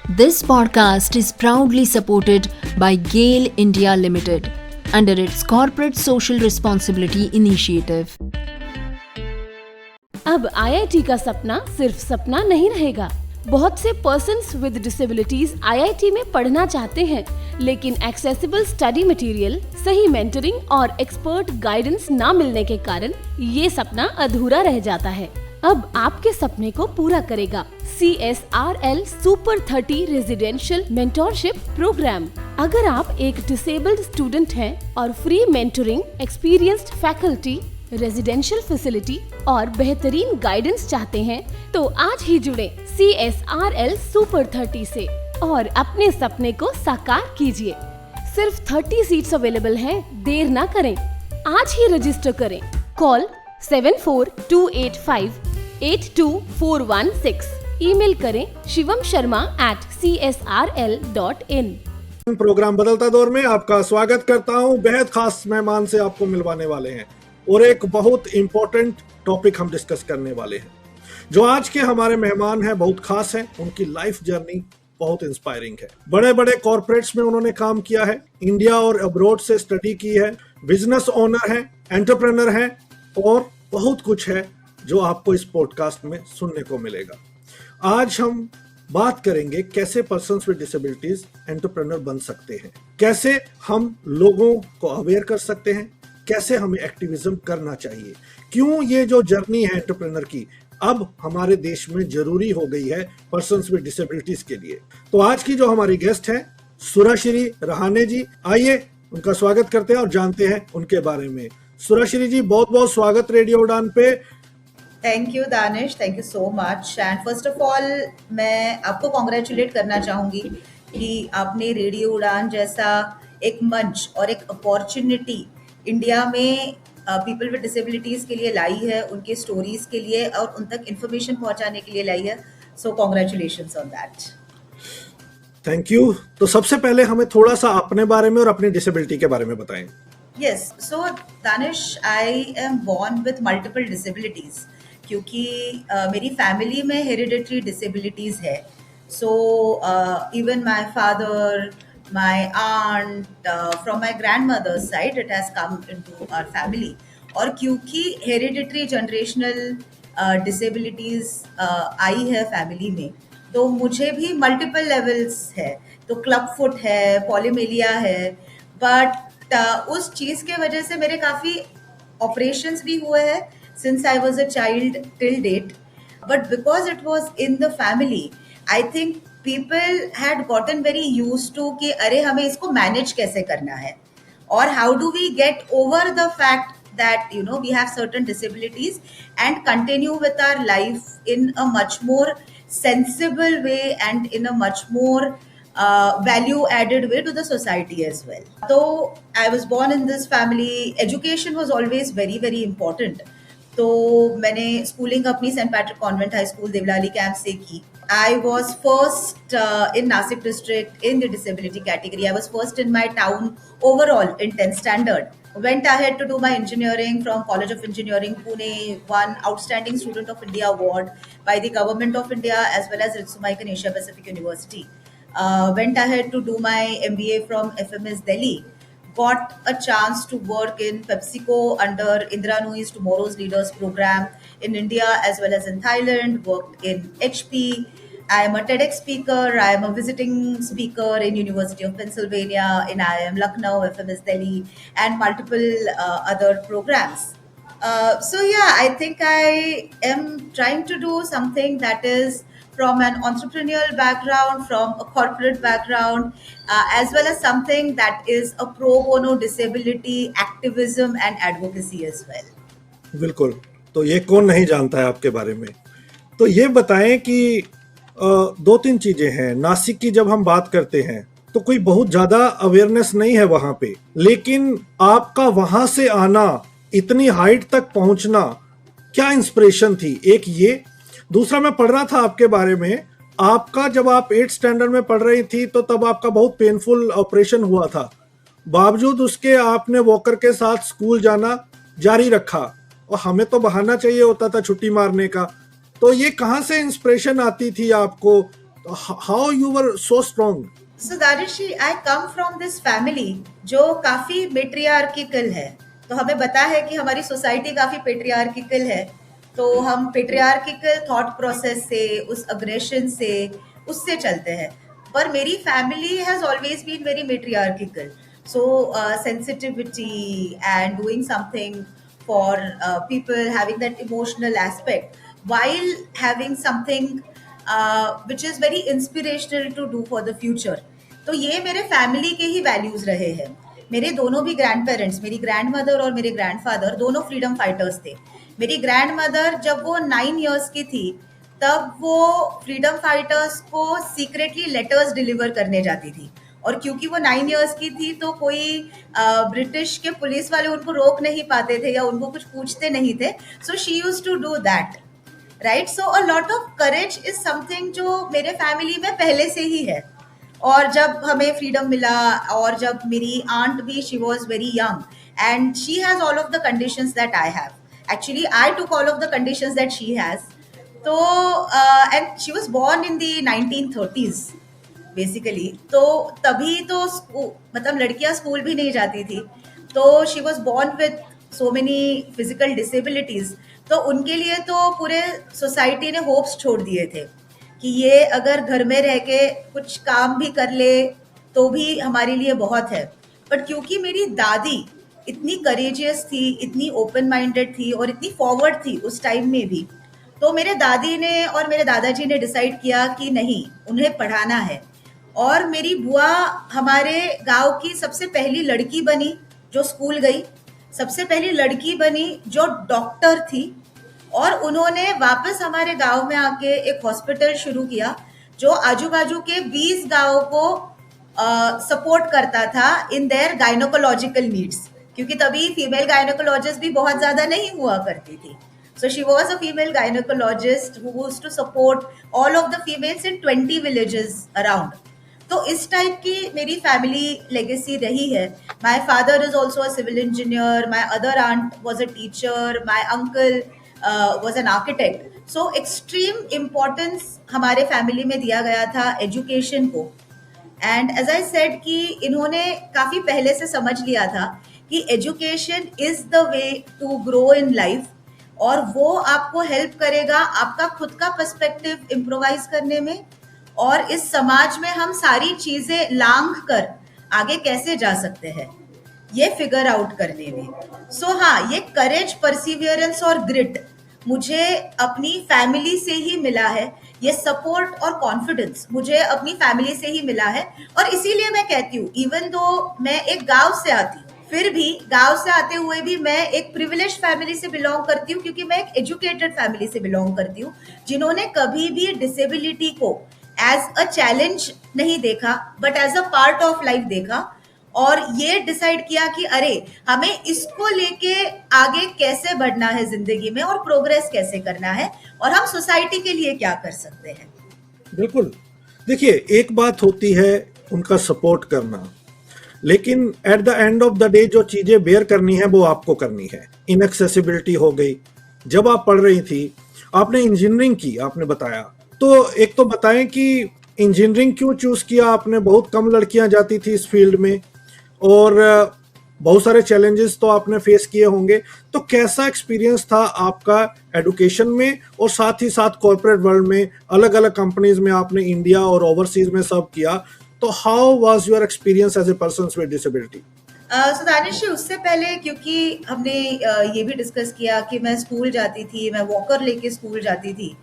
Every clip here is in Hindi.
This podcast is proudly supported by GAIL India Limited under its Corporate Social Responsibility Initiative. अब आईआईटी का सपना सिर्फ सपना नहीं रहेगा। बहुत से पर्सन्स विद डिसेबिलिटीज आईआईटी में पढ़ना चाहते हैं, लेकिन एक्सेसिबल स्टडी मटेरियल, सही मेंटरिंग और एक्सपर्ट गाइडेंस ना मिलने के कारण ये सपना अधूरा रह जाता है। अब आपके सपने को पूरा करेगा CSRL super 30 residential mentorship program. अगर आप एक डिसेबल्ड स्टूडेंट हैं और free mentoring, experienced faculty, residential facility और बेहतरीन गाइडेंस चाहते हैं, तो आज ही जुड़े CSRL सुपर 30 से और अपने सपने को साकार कीजिए। सिर्फ 30 सीट्स अवेलेबल हैं, देर ना करें, आज ही रजिस्टर करें। कॉल 7428582416। ईमेल करें shivamsharma@csrl.in। प्रोग्राम बदलता दौर में आपका स्वागत करता हूं। बेहद खास मेहमान से आपको मिलवाने वाले हैं और एक बहुत इंपॉर्टेंट टॉपिक हम डिस्कस करने वाले हैं। जो आज के हमारे मेहमान हैं बहुत खास हैं, उनकी लाइफ जर्नी बहुत इंस्पायरिंग है। बड़े बड़े कॉर्पोरेट्स में उन्होंने काम किया है, इंडिया और अब्रॉड से स्टडी की है, बिजनेस ओनर है, एंटरप्रेन्योर है और बहुत कुछ है जो आपको इस पॉडकास्ट में सुनने को मिलेगा। आज हम बात करेंगे कैसे पर्सन्स विद डिसेबिलिटीज एंटरप्रेन्योर बन सकते हैं, कैसे हम लोगों को अवेयर कर सकते हैं, कैसे हमें एक्टिविज्म करना चाहिए, क्यों ये जो जर्नी है एंटरप्रेन्योर की अब हमारे देश में जरूरी हो गई है पर्सन्स विद डिसेबिलिटीज के लिए। तो आज की जो हमारी गेस्ट है सुराश्री रहाणे जी, आइए उनका स्वागत करते हैं और जानते हैं उनके बारे में। सुराश्री जी, बहुत बहुत स्वागत रेडियो उड़ान पे। Thank you Danish, thank you so much. And first of all मैं आपको कॉन्ग्रेचुलेट करना चाहूँगी कि आपने रेडियो उड़ान जैसा एक मंच और एक अपॉर्चुनिटी इंडिया में पीपल विद डिसेबिलिटीज़ के लिए लाई है, उनके स्टोरीज़ के लिए और उन तक इन्फॉर्मेशन पहुंचाने के लिए लाई है। सो congratulations on that. Thank you. तो सबसे पहले हमें थोड़ा सा अपने बारे में और अपनी डिसेबिलिटी के बारे में बताएं। Yes, so Danish, I am born with multiple disabilities क्योंकि मेरी फैमिली में हेरिडिटरी डिसेबिलिटीज है। So even my father, my aunt, from my grandmother's side it has come into our family. और क्योंकि हेरिडिटरी जनरेशनल डिसेबिलिटीज आई है फैमिली में, तो मुझे भी मल्टीपल लेवल्स है। तो क्लब फुट है, पॉलीमेलिया है, बट उस चीज़ के वजह से मेरे काफ़ी ऑपरेशंस भी हुए हैं since I was a child till date, but because it was in the family, I think people had gotten very used to कि अरे हमें इसको मैनेज कैसे करना है, और how do we get over the fact that we have certain disabilities and continue with our life in a much more sensible way and in a much more value added way to the society as well. So I was born in this family. Education was always very very important. तो मैंने स्कूलिंग अपनी Saint Patrick Convent High School Deolali Camp से की। I was first in Nashik district in the disability category. I was first in my town overall in 10th standard. Went ahead to do my engineering from College of Engineering, Pune, won Outstanding Student of India Award by the Government of India as well as Ritsumaikan Asia Pacific University. Went ahead to do my MBA from FMS Delhi. Got a chance to work in PepsiCo under Indira Nooyi's Tomorrow's Leaders program in India as well as in Thailand. Worked in HP. I am a TEDx speaker. I am a visiting speaker in University of Pennsylvania, in IIM Lucknow, FMS Delhi, and multiple other programs. So yeah, I think I am trying to do something that is from an entrepreneurial background, from a corporate background, as well as something that is a pro bono disability activism and advocacy as well. बिल्कुल। तो ये कौन नहीं जानता है आपके बारे में। तो ये बताएं कि दो तीन चीजें हैं। नासिक की जब हम बात करते हैं तो कोई बहुत ज्यादा अवेयरनेस नहीं है वहां पे, लेकिन आपका वहां से आना, इतनी हाइट तक पहुंचना, क्या इंस्पिरेशन थी? एक ये। दूसरा, मैं पढ़ रहा था आपके बारे में, आपका जब आप 8th स्टैंडर्ड में पढ़ रही थी तो तब आपका बहुत पेनफुल ऑपरेशन हुआ था, बावजूद उसके आपने वॉकर के साथ स्कूल जाना जारी रखा। और हमें तो बहाना चाहिए होता था छुट्टी मारने का। तो ये कहाँ से इंस्पिरेशन आती थी आपको? How you were so strong? So Darishi, I come from this family जो काफी पेट्रियार्किकल है. तो हमें पता है कि हमारी सोसाइटी काफी पेट्रियार्किकल है. तो हम पेट्रियार्किकल थॉट प्रोसेस से, उस अग्रेशन से, उससे चलते हैं. पर मेरी family has always been very matriarchal. So sensitivity and doing something for people, having that emotional aspect while having something which is very inspirational to do for the future. तो ये मेरे फैमिली के ही वैल्यूज रहे हैं. मेरे दोनों भी ग्रैंड पेरेंट्स, मेरी ग्रैंड मदर और मेरे ग्रैंडफादर दोनों फ्रीडम फाइटर्स थे. मेरी ग्रैंड मदर जब वो 9 इयर्स की थी तब वो फ्रीडम फाइटर्स को सीक्रेटली लेटर्स डिलीवर करने जाती थी. और क्योंकि वो 9 इयर्स की थी तो कोई ब्रिटिश के पुलिस वाले उनको रोक नहीं पाते थे या उनको कुछ पूछते नहीं थे. So she used to do that, right. So a lot of courage is something जो मेरे फैमिली में पहले से ही है. और जब हमें फ्रीडम मिला और जब मेरी आंट भी, she was very young and she has all of the conditions that I have. Actually I took all of the conditions that she has. तो and she was born in the 1930s basically. तो तभी तो मतलब लड़कियां स्कूल भी नहीं जाती थी. तो she was born with so many physical disabilities. तो उनके लिए तो पूरे सोसाइटी ने होप्स छोड़ दिए थे कि ये अगर घर में रह के कुछ काम भी कर ले तो भी हमारे लिए बहुत है. बट क्योंकि मेरी दादी इतनी करेजियस थी, इतनी ओपन माइंडेड थी और इतनी फॉरवर्ड थी उस टाइम में भी, तो मेरे दादी ने और मेरे दादाजी ने डिसाइड किया कि नहीं, उन्हें पढ़ाना है. और मेरी बुआ हमारे गांव की सबसे पहली लड़की बनी जो स्कूल गई, सबसे पहली लड़की बनी जो डॉक्टर थी. और उन्होंने वापस हमारे गांव में आके एक हॉस्पिटल शुरू किया जो आजू बाजू के 20 गांवों को सपोर्ट करता था इन देयर गायनोकोलॉजिकल नीड्स, क्योंकि तभी फीमेल गायनोकोलॉजिस्ट भी बहुत ज्यादा नहीं हुआ करती थी. So she was a female gynecologist who used to support all of the females in 20 villages around. तो इस टाइप की मेरी फैमिली लेगेसी रही है. My father is also a civil engineer, my other aunt was a teacher, my uncle was an architect. So extreme importance हमारे फैमिली में दिया गया था एजुकेशन को. एंड एज आई सेड कि इन्होंने काफ़ी पहले से समझ लिया था कि education is the way to grow in life. और वो आपको हेल्प करेगा आपका खुद का पर्सपेक्टिव इम्प्रोवाइज करने में और इस समाज में हम सारी चीजें लांघ कर आगे कैसे जा सकते हैं ये फिगर आउट करने में. सो हाँ, ये करेज, परसिवियरेंस और ग्रिट मुझे अपनी फैमिली से ही मिला है. ये सपोर्ट और कॉन्फिडेंस मुझे अपनी फैमिली से ही मिला है. और इसीलिए मैं कहती हूँ, इवन दो मैं एक गांव से आती हूँ, फिर भी गांव से आते हुए भी मैं एक प्रिविलेज फैमिली से बिलोंग करती हूँ, क्योंकि मैं एक एजुकेटेड फैमिली से बिलोंग करती हूँ जिन्होंने कभी भी डिसेबिलिटी को एज अ चैलेंज नहीं देखा but as a part of life देखा. और ये डिसाइड किया कि अरे हमें इसको लेके आगे कैसे बढ़ना है जिंदगी में और प्रोग्रेस कैसे करना है और हम सोसाइटी के लिए क्या कर सकते हैं. बिल्कुल. देखिए, एक बात होती है उनका सपोर्ट करना, लेकिन at the end of the day जो चीजें बेयर करनी है वो आपको करनी है. इनएक्सेसिबिलिटी हो गई. जब आप पढ़ रही थी, आपने इंजीनियरिंग की, आपने बताया, तो एक तो बताएं कि इंजीनियरिंग क्यों चूज किया आपने. बहुत कम लड़कियां जाती थी इस फील्ड में और बहुत सारे चैलेंजेस तो आपने फेस किए होंगे. तो कैसा एक्सपीरियंस था आपका एजुकेशन में और साथ ही साथ कॉर्पोरेट वर्ल्ड में, अलग अलग कंपनीज में आपने इंडिया और ओवरसीज में सब किया. तो how was your experience as a person with disability? So Danish, उससे पहले क्योंकि हमने ये भी डिस्कस किया कि मैं स्कूल जाती थी, मैं वॉकर लेके स्कूल जाती थी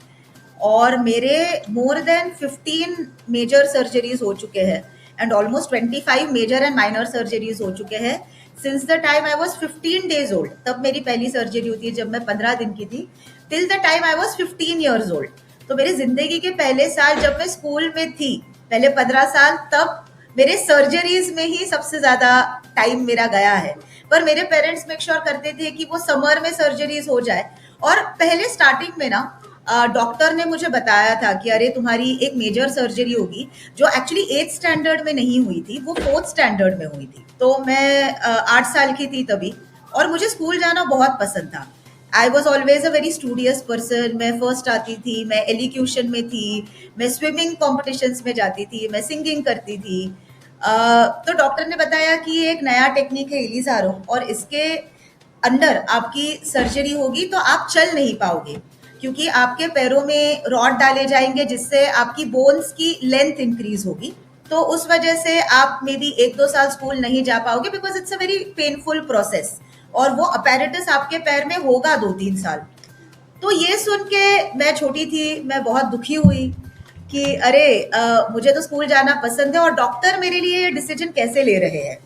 और मेरे मोर देन 15 मेजर सर्जरीज हो चुके हैं and almost 25 major and minor surgeries हो चुके हैं since the time I was 15 days old. तब मेरी पहली सर्जरी हुई थी जब मैं 15 दिन की थी, till the time I was 15 years old. तो मेरी जिंदगी के पहले साल जब मैं स्कूल में थी, पहले 15 साल, तब मेरे सर्जरीज में ही सबसे ज्यादा टाइम मेरा गया है. पर मेरे पेरेंट्स मेक श्योर करते थे कि वो समर में सर्जरीज हो जाए. और पहले स्टार्टिंग में ना डॉक्टर ने मुझे बताया था कि अरे तुम्हारी एक मेजर सर्जरी होगी, जो एक्चुअली 8th स्टैंडर्ड में नहीं हुई थी, वो 4th स्टैंडर्ड में हुई थी. तो मैं 8 साल की थी तभी और मुझे स्कूल जाना बहुत पसंद था. I was always a very studious person. मैं फर्स्ट आती थी, मैं एलिक्यूशन में थी, मैं स्विमिंग कॉम्पिटिशन्स में जाती थी, मैं सिंगिंग करती थी. तो डॉक्टर ने बताया कि ये एक नया टेक्निक है इलिज़ारो, और इसके अंदर आपकी सर्जरी होगी तो आप चल नहीं पाओगे, क्योंकि आपके पैरों में रॉड डाले जाएंगे जिससे आपकी बोन्स की लेंथ इंक्रीज होगी. तो उस वजह से आप मे बी 1-2 साल स्कूल नहीं जा पाओगे, because it's a very painful process, और वो अपैरेटस आपके पैर में होगा 2-3 साल. तो ये सुन के मैं छोटी थी, मैं बहुत दुखी हुई कि अरे मुझे तो स्कूल जाना पसंद है और डॉक्टर मेरे लिए ये डिसीजन कैसे ले रहे हैं.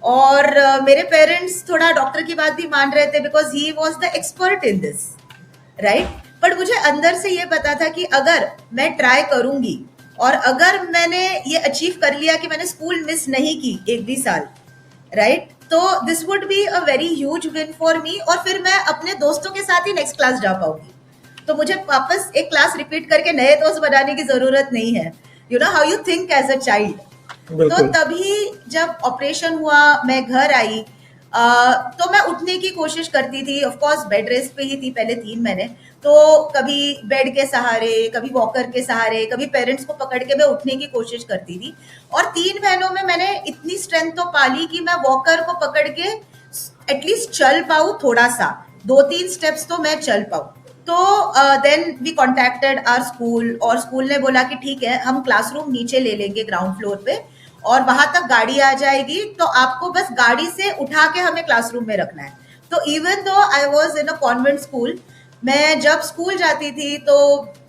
और मेरे पेरेंट्स थोड़ा डॉक्टर की बात भी मान रहे थे, because he was the expert in this, right. But मुझे अंदर से ये पता था कि अगर मैं ट्राई करूंगी और अगर मैंने ये अचीव कर लिया कि मैंने स्कूल मिस नहीं की 1 भी साल, राइट, तो this would be a very huge win for me, और फिर मैं अपने दोस्तों के साथ ही नेक्स्ट क्लास जा पाऊंगी. तो मुझे वापस एक क्लास रिपीट करके नए दोस्त बनाने की जरूरत नहीं है. You know how you think as a child. तो तभी जब ऑपरेशन हुआ, मैं घर आई, तो मैं उठने की कोशिश करती थी. ऑफ कोर्स बेड रेस्ट पे ही थी पहले 3 महीने, तो कभी बेड के सहारे, कभी वॉकर के सहारे, कभी पेरेंट्स को पकड़ के मैं उठने की कोशिश करती थी. और 3 महीनों में मैंने इतनी स्ट्रेंथ तो पाली कि मैं वॉकर को पकड़ के एटलीस्ट चल पाऊँ, थोड़ा सा 2-3 स्टेप्स तो मैं चल पाऊँ. तो then we contacted our school, और स्कूल ने बोला कि ठीक है, हम क्लासरूम नीचे ले लेंगे ग्राउंड फ्लोर पे, और वहां तक गाड़ी आ जाएगी, तो आपको बस गाड़ी से उठा के हमें क्लासरूम में रखना है. तो इवन दो I was in a convent school, मैं जब स्कूल जाती थी तो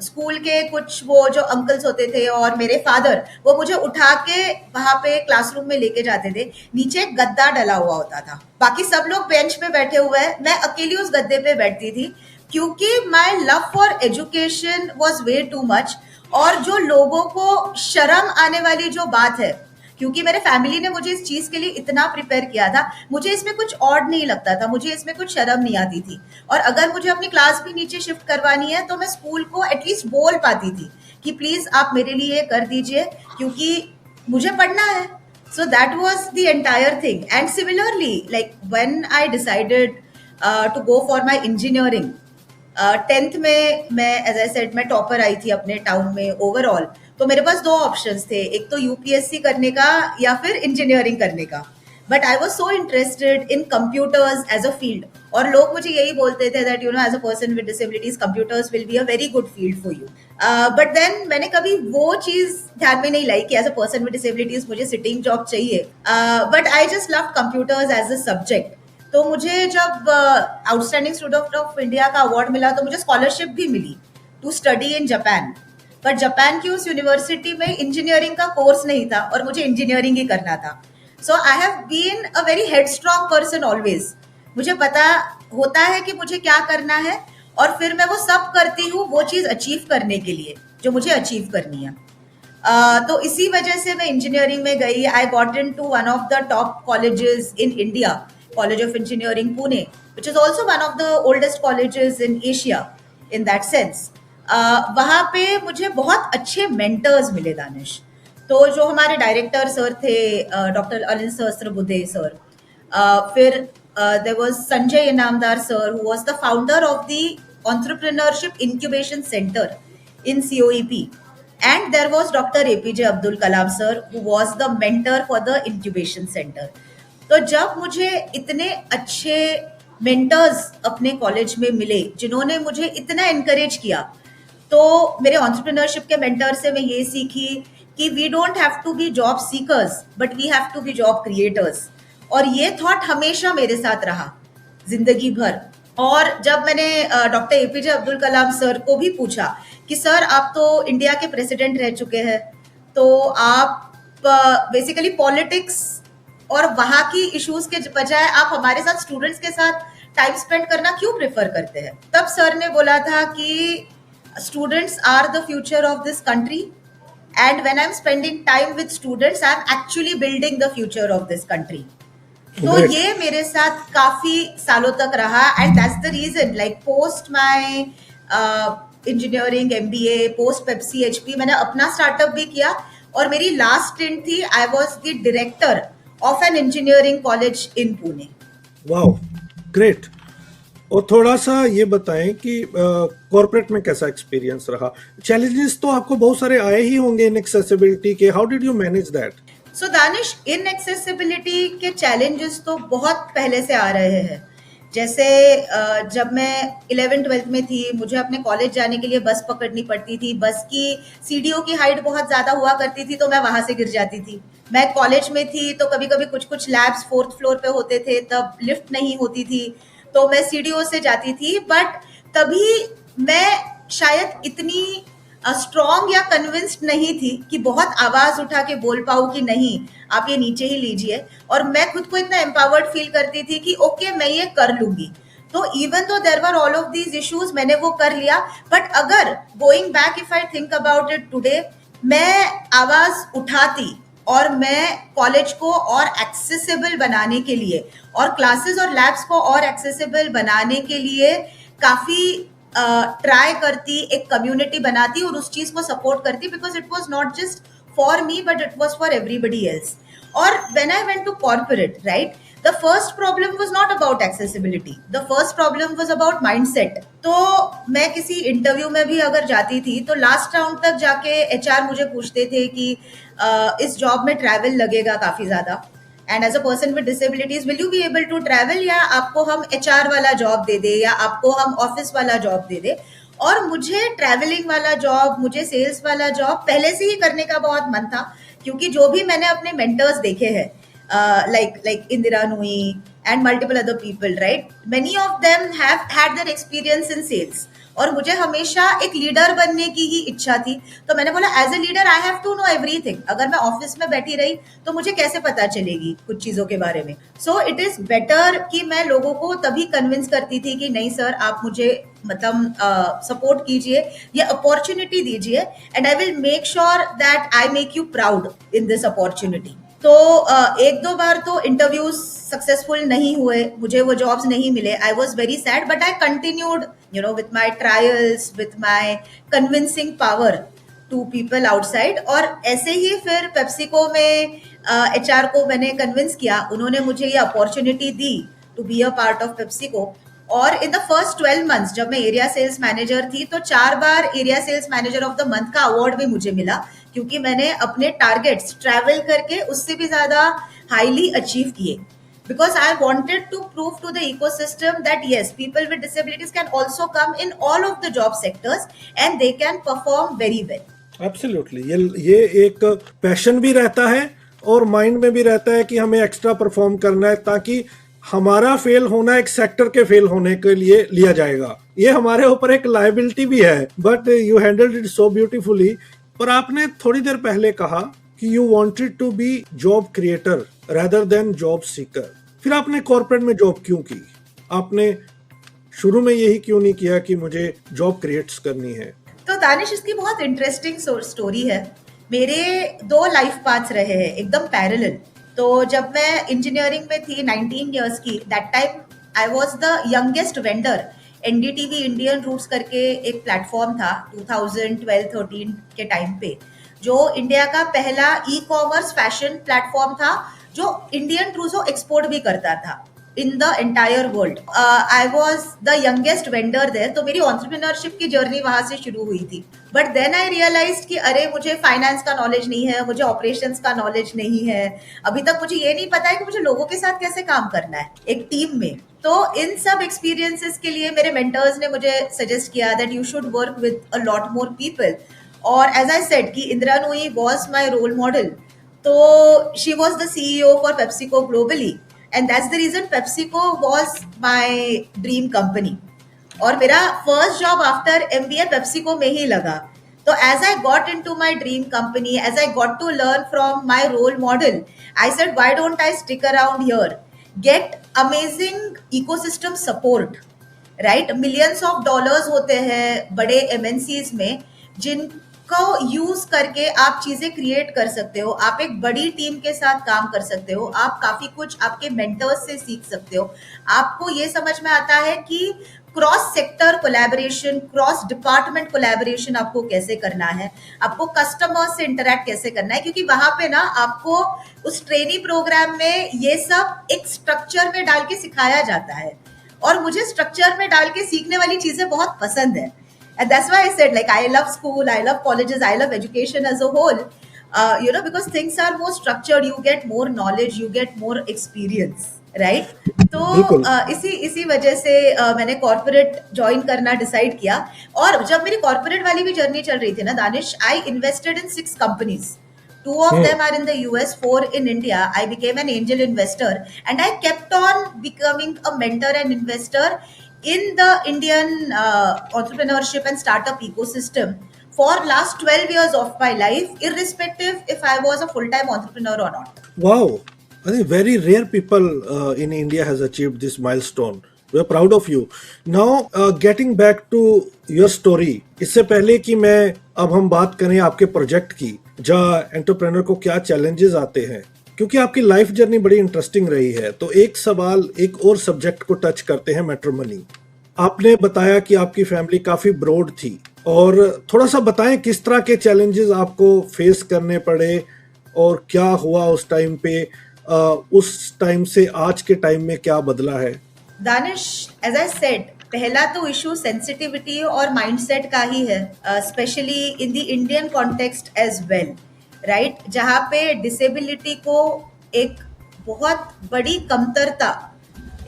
स्कूल के कुछ वो जो अंकल्स होते थे और मेरे फादर, वो मुझे उठा के वहां पे क्लासरूम में लेके जाते थे. नीचे एक गद्दा डला हुआ होता था, बाकी सब लोग बेंच पे बैठे हुए हैं, मैं अकेली उस गद्दे पे बैठती थी, क्योंकि my love for education was way too much. और जो लोगों को शर्म आने वाली जो बात है, क्योंकि मेरे फैमिली ने मुझे इस चीज के लिए इतना प्रिपेयर किया था, मुझे इसमें कुछ ऑड नहीं लगता था, मुझे इसमें कुछ शर्म नहीं आती थी. और अगर मुझे अपनी क्लास भी नीचे शिफ्ट करवानी है तो मैं स्कूल को एटलीस्ट बोल पाती थी कि प्लीज आप मेरे लिए कर दीजिए, क्योंकि मुझे पढ़ना है. So that was the entire thing. And similarly, like when I decided to go for my engineering, 10th में मैं, एज आई सेड, मैं टॉपर आई थी अपने टाउन में ओवरऑल. तो मेरे पास 2 ऑप्शंस थे, एक तो यूपीएससी करने का या फिर इंजीनियरिंग करने का. But I was so interested in computers as a field, और लोग मुझे यही बोलते थे that you know as a person with disabilities computers will be a very good field for you. But then मैंने कभी वो चीज ध्यान में नहीं लाई कि as a person with disabilities मुझे सिटिंग जॉब चाहिए. But I just love computers as a subject. तो मुझे जब आउटस्टैंडिंग स्टूडेंट ऑफ इंडिया का अवार्ड मिला तो मुझे स्कॉलरशिप भी मिली to study in Japan. But Japan की उस यूनिवर्सिटी में इंजीनियरिंग का कोर्स नहीं था और मुझे इंजीनियरिंग ही करना था. So I have been a very headstrong person always. मुझे पता होता है कि मुझे क्या करना है, और फिर मैं वो सब करती हूँ वो चीज़ अचीव करने के लिए जो मुझे अचीव करनी है. तो इसी वजह से मैं इंजीनियरिंग में गई. I got in to one of the top colleges in India, College of Engineering Pune, which is also one of the oldest colleges in Asia in that sense. वहाँ पे मुझे बहुत अच्छे मेंटर्स मिले दानिश. तो जो हमारे डायरेक्टर सर थे, डॉक्टर अनिल सहस्त्रबुद्धे सर, फिर there was Sanjay Inamdar sir who was the founder of the entrepreneurship incubation centre in COEP, and there was Dr. APJ Abdul Kalam sir who was the mentor for the incubation center. तो जब मुझे इतने अच्छे मेंटर्स अपने कॉलेज में मिले जिन्होंने मुझे इतना एनकरेज किया, तो मेरे एंटरप्रेन्योरशिप के मेंटर से मैं ये सीखी कि we don't have to be job seekers but we have to be job creators. और ये थॉट हमेशा मेरे साथ रहा जिंदगी भर. और जब मैंने doctor APJ Abdul Kalam sir को भी पूछा कि सर आप तो इंडिया के प्रेसिडेंट रह चुके हैं, तो आप बेसिकली पॉलिटिक्स और वहाँ की इश्यूज के बजाय आप हमारे साथ स्टूडेंट्स के साथ टाइम स्पेंड करना क्यों प्रेफर करते हैं. तब सर ने बोला था कि students are the future of this country, and when I'm spending time with students I'm actually building the future of this country. तो ये मेरे साथ काफी सालों तक रहा, and that's the reason, like post my engineering MBA, post Pepsi HP, मैंने अपना स्टार्टअप भी किया, और मेरी लास्ट स्टिंट थी I was the director of an engineering college in Pune. Wow, great. और थोड़ा सा ये बताएं कि कॉर्पोरेट में कैसा एक्सपीरियंस रहा। चैलेंजेस तो आपको बहुत सारे आए ही होंगे इन एक्सेसिबिलिटी के, how did you manage that? So Danish, in accessibility के चैलेंजेस तो बहुत पहले से आ रहे हैं। जैसे जब मैं 11th-12th में थी, मुझे अपने कॉलेज जाने के लिए बस पकड़नी पड़ती थी। बस की सीढ़ियों की हाइट बहुत ज्यादा हुआ करती थी, तो मैं वहां से गिर जाती थी। मैं कॉलेज में थी तो कभी कभी कुछ कुछ लैब्स 4th फ्लोर पे होते थे, तब लिफ्ट नहीं होती थी, तो मैं सीढ़ियों से जाती थी। बट तभी मैं शायद इतनी स्ट्रॉन्ग या कन्विंस्ड नहीं थी कि बहुत आवाज उठा के बोल पाऊँ कि नहीं, आप ये नीचे ही लीजिए। और मैं खुद को इतना एम्पावर्ड फील करती थी कि ओके, मैं ये कर लूंगी। तो even though there were all of these issues, मैंने वो कर लिया। बट अगर going back, if I think about it today, मैं आवाज उठाती और मैं कॉलेज को और एक्सेसिबल बनाने के लिए और क्लासेस और लैब्स को और एक्सेसिबल बनाने के लिए काफी ट्राई करती, एक कम्युनिटी बनाती और उस चीज को सपोर्ट करती, because it was not just for me but it was for everybody else. और when I went to corporate, right, the first problem was not about accessibility, the first problem was about mindset. तो मैं किसी इंटरव्यू में भी अगर जाती थी तो लास्ट राउंड तक जाके एचआर मुझे पूछते थे कि इस जॉब में ट्रैवल लगेगा काफी ज्यादा, and as a person with disabilities will you be able to travel, या आपको हम एचआर वाला जॉब दे दे या आपको हम ऑफिस वाला जॉब दे दे। और मुझे ट्रैवलिंग वाला जॉब, मुझे सेल्स वाला जॉब पहले से ही करने का बहुत मन था, क्योंकि जो भी मैंने अपने मेंटर्स देखे हैं, like Indira Nui and multiple other people, right, many of them have had their experience in sales, और मुझे हमेशा एक लीडर बनने की ही इच्छा थी। तो मैंने बोला as a leader I have to know everything. अगर मैं ऑफिस में बैठी रही तो मुझे कैसे पता चलेगी कुछ चीजों के बारे में। सो इट इज बेटर कि मैं लोगों को तभी कन्विंस करती थी कि नहीं सर, आप मुझे मतलब सपोर्ट कीजिए, ये अपॉर्चुनिटी दीजिए, and I will make sure that I make you proud in this opportunity. तो एक दो बार तो इंटरव्यूज सक्सेसफुल नहीं हुए, मुझे वो जॉब्स नहीं मिले। I was very sad, but I continued with my trials, with my convincing power to people outside. और ऐसे ही फिर पेप्सिको में एचआर को मैंने कन्विंस किया, उन्होंने मुझे ये अपॉर्चुनिटी दी to be a part of PepsiCo. और इन द फर्स्ट 12 मंथ्स जब मैं एरिया सेल्स मैनेजर थी, तो 4 बार area sales manager of the month का अवार्ड भी मुझे मिला, क्योंकि मैंने अपने टारगेट्स ट्रैवल करके उससे भी ज्यादा हाईली अचीव किए। Because I wanted to prove to the ecosystem that yes, people with disabilities can also come in all of the job sectors and they can perform very well. Absolutely, ये एक पैशन भी रहता है और माइंड में भी रहता है कि हमें एक्स्ट्रा परफॉर्म करना है, ताकि हमारा फेल होना एक सेक्टर के फेल होने के लिए लिया जाएगा। ये हमारे ऊपर एक लायबिलिटी भी है, but you handled it so beautifully. पर आपने थोड़ी देर पहले कहा कि you wanted to be job creator rather than job seeker. फिर आपने कॉर्पोरेट में जॉब क्यों की? आपने शुरू में यही क्यों नहीं किया कि मुझे जॉब क्रिएट्स करनी है? तो दानिश, इसकी बहुत इंटरेस्टिंग स्टोरी है। मेरे 2 लाइफ पाथ्स रहे हैं एकदम पैरेलल। तो जब मैं इंजीनियरिंग में थी 19 इयर्स की, that time I was the youngest vendor. NDTV, Indian Roots करके एक प्लेटफॉर्म था 2012-13 के टाइम पे, जो इंडिया का पहला ई कॉमर्स फैशन प्लेटफॉर्म था, जो इंडियन ट्रूजो एक्सपोर्ट भी करता था in the entire world. I was the youngest vendor there, तो मेरी एंटरप्रेन्योरशिप की जर्नी वहां से शुरू हुई थी। बट देन आई रियलाइज्ड कि अरे, मुझे फाइनेंस का नॉलेज नहीं है, मुझे ऑपरेशंस का नॉलेज नहीं है, अभी तक मुझे ये नहीं पता है कि मुझे लोगों के साथ कैसे काम करना है एक टीम में। तो इन सब एक्सपीरियंसेस के लिए मेरे मेंटर्स ने मुझे सजेस्ट किया that you should work with a lot more people. और एज आई सेड कि Indra Nooyi was my role model. तो she was the CEO for PepsiCo globally, and that's the reason PepsiCo was my dream company. और मेरा first job after MBA PepsiCo में ही लगा। तो as I got into my dream company, as I got to learn from my role model, I said, why don't I stick around here, get amazing ecosystem support, right? millions of dollars होते हैं बड़े MNCs में, जिन को यूज करके आप चीजें क्रिएट कर सकते हो, आप एक बड़ी टीम के साथ काम कर सकते हो, आप काफी कुछ आपके मेंटर्स से सीख सकते हो। आपको ये समझ में आता है कि cross sector collaboration, cross department collaboration आपको कैसे करना है, आपको कस्टमर्स से इंटरेक्ट कैसे करना है, क्योंकि वहां पे ना आपको उस ट्रेनिंग प्रोग्राम में ये सब एक स्ट्रक्चर में डाल के सिखाया जाता है। और मुझे स्ट्रक्चर में डाल के सीखने वाली चीजें बहुत पसंद है. And that's why I said, like, I love school, I love colleges, I love education as a whole. Because things are more structured, you get more knowledge, you get more experience, right? तो बिल्कुल. इसी वजह से मैंने कॉर्पोरेट ज्वाइन करना डिसाइड किया. और जब मेरी कॉर्पोरेट वाली भी जर्नी चल रही थी ना Danish, I invested in 6 companies. 2 of them are in the US, 4 in India. I became an angel investor and I kept on becoming a mentor and investor in the Indian entrepreneurship and startup ecosystem for last 12 years of my life, irrespective if I was a full-time entrepreneur or not. Wow, I think very rare people in India has achieved this milestone. We're proud of you. Now, getting back to your story. इससे पहले कि अब हम बात करें आपके प्रोजेक्ट की, जहाँ एंटरप्रेन्योर को क्या चैलेंजेस आते हैं, क्योंकि आपकी लाइफ जर्नी बड़ी इंटरेस्टिंग रही है, तो एक और सब्जेक्ट को टच करते हैं, मैट्रिमोनी. आपने बताया कि आपकी फैमिली काफी ब्रॉड थी, और थोड़ा सा बताएं किस तरह के चैलेंजेस आपको फेस करने पड़े और क्या हुआ उस टाइम पे, उस टाइम से आज के टाइम में क्या बदला है. दानिश, एज आई सेड, पहला तो इशू सेंसिटिविटी और माइंडसेट का ही है, specially in the Indian context as well, right, जहाँ पे डिसेबिलिटी को एक बहुत बड़ी कमतरता,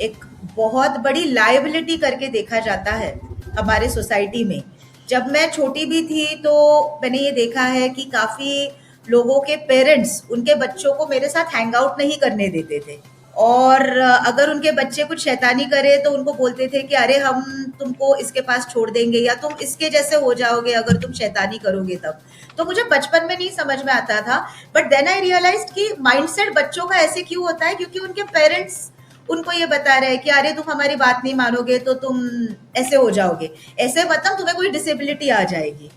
एक बहुत बड़ी लायबिलिटी करके देखा जाता है हमारे सोसाइटी में. जब मैं छोटी भी थी तो मैंने ये देखा है कि काफ़ी लोगों के पेरेंट्स उनके बच्चों को मेरे साथ हैंग आउट नहीं करने देते थे, और अगर उनके बच्चे कुछ शैतानी करे तो उनको बोलते थे कि अरे हम तुमको इसके पास छोड़ देंगे, या तुम इसके जैसे हो जाओगे अगर तुम शैतानी करोगे तब. तो मुझे बचपन में नहीं समझ में आता था, बट देन आई रियलाइज्ड कि माइंडसेट बच्चों का ऐसे क्यों होता है, क्योंकि उनके पेरेंट्स उनको ये बता रहे हैं कि अरे तुम हमारी बात नहीं मानोगे तो तुम ऐसे हो जाओगे, ऐसे मतलब तुम्हें कोई डिसेबिलिटी आ जाएगी,